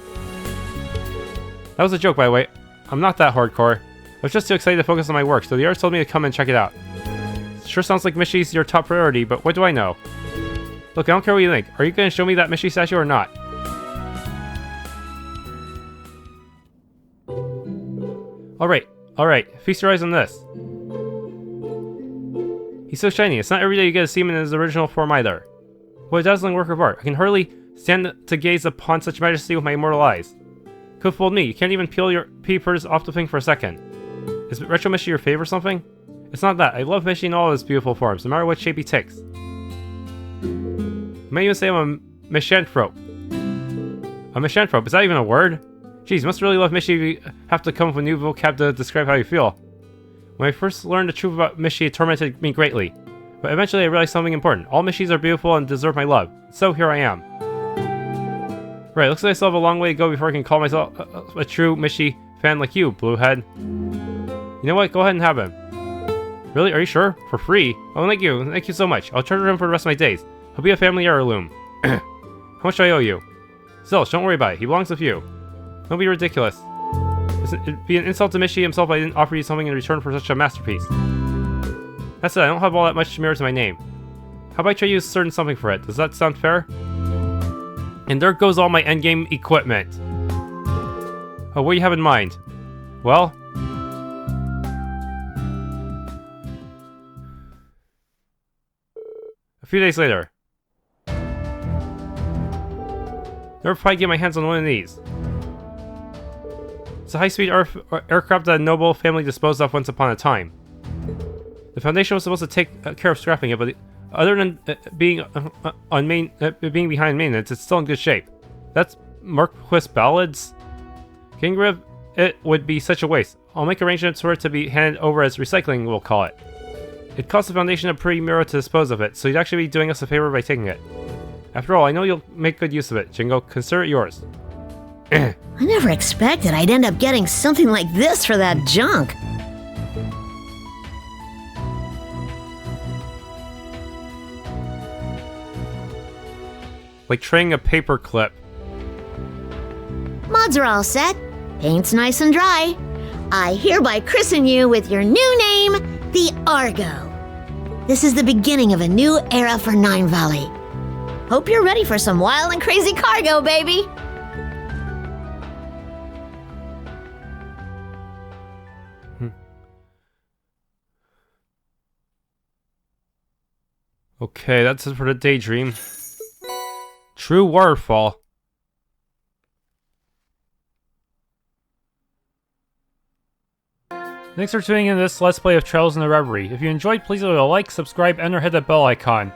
That was a joke, by the way. I'm not that hardcore. I was just too excited to focus on my work, so the artist told me to come and check it out. Sure sounds like Mishy's your top priority, but what do I know? Look, I don't care what you think. Are you going to show me that Mishy statue or not? Alright. Feast your eyes on this. He's so shiny. It's not every day you get to see him in his original form either. What a dazzling work of art. I can hardly stand to gaze upon such majesty with my immortal eyes. Could've fooled me. You can't even peel your peepers off the thing for a second. Is Retro Mishy your fave or something? It's not that. I love Mishy in all of his beautiful forms, no matter what shape he takes. You might even say I'm a misanthrope. A misanthrope? Is that even a word? Jeez, you must really love Mishy if you have to come up with a new vocab to describe how you feel. When I first learned the truth about Mishy, it tormented me greatly. But eventually I realized something important. All Mishys are beautiful and deserve my love. So here I am. Right, looks like I still have a long way to go before I can call myself a true Mishy fan like you, Bluehead. You know what? Go ahead and have him. Really? Are you sure? For free? Oh, thank you. Thank you so much. I'll treasure him for the rest of my days. He'll be a family heirloom. How much do I owe you? Still, don't worry about it. He belongs with you. Don't be ridiculous. It'd be an insult to Mishy himself if I didn't offer you something in return for such a masterpiece. That's it. I don't have all that much to mirror to my name. How about I trade you a certain something for it? Does that sound fair? And there goes all my endgame equipment. Oh, what do you have in mind? Well... a few days later. Never probably get my hands on one of these. It's a high-speed aircraft that a noble family disposed of once upon a time. The Foundation was supposed to take care of scrapping it, but other than being behind maintenance, it's still in good shape. That's Marquis Ballads? Getting rid of it would be such a waste. I'll make arrangements for it to be handed over as recycling, we'll call it. It costs the Foundation a pretty mirror to dispose of it, so you'd actually be doing us a favor by taking it. After all, I know you'll make good use of it, Jingo. Consider it yours. I never expected I'd end up getting something like this for that junk. Like trading a paper clip. Mods are all set. Paint's nice and dry. I hereby christen you with your new name, the Argo. This is the beginning of a new era for Neinvalli. Hope you're ready for some wild and crazy cargo, baby! Okay, that's it for the daydream. True waterfall. Thanks for tuning in to this Let's Play of Trails in the Reverie. If you enjoyed, please leave a like, subscribe, and or hit that bell icon.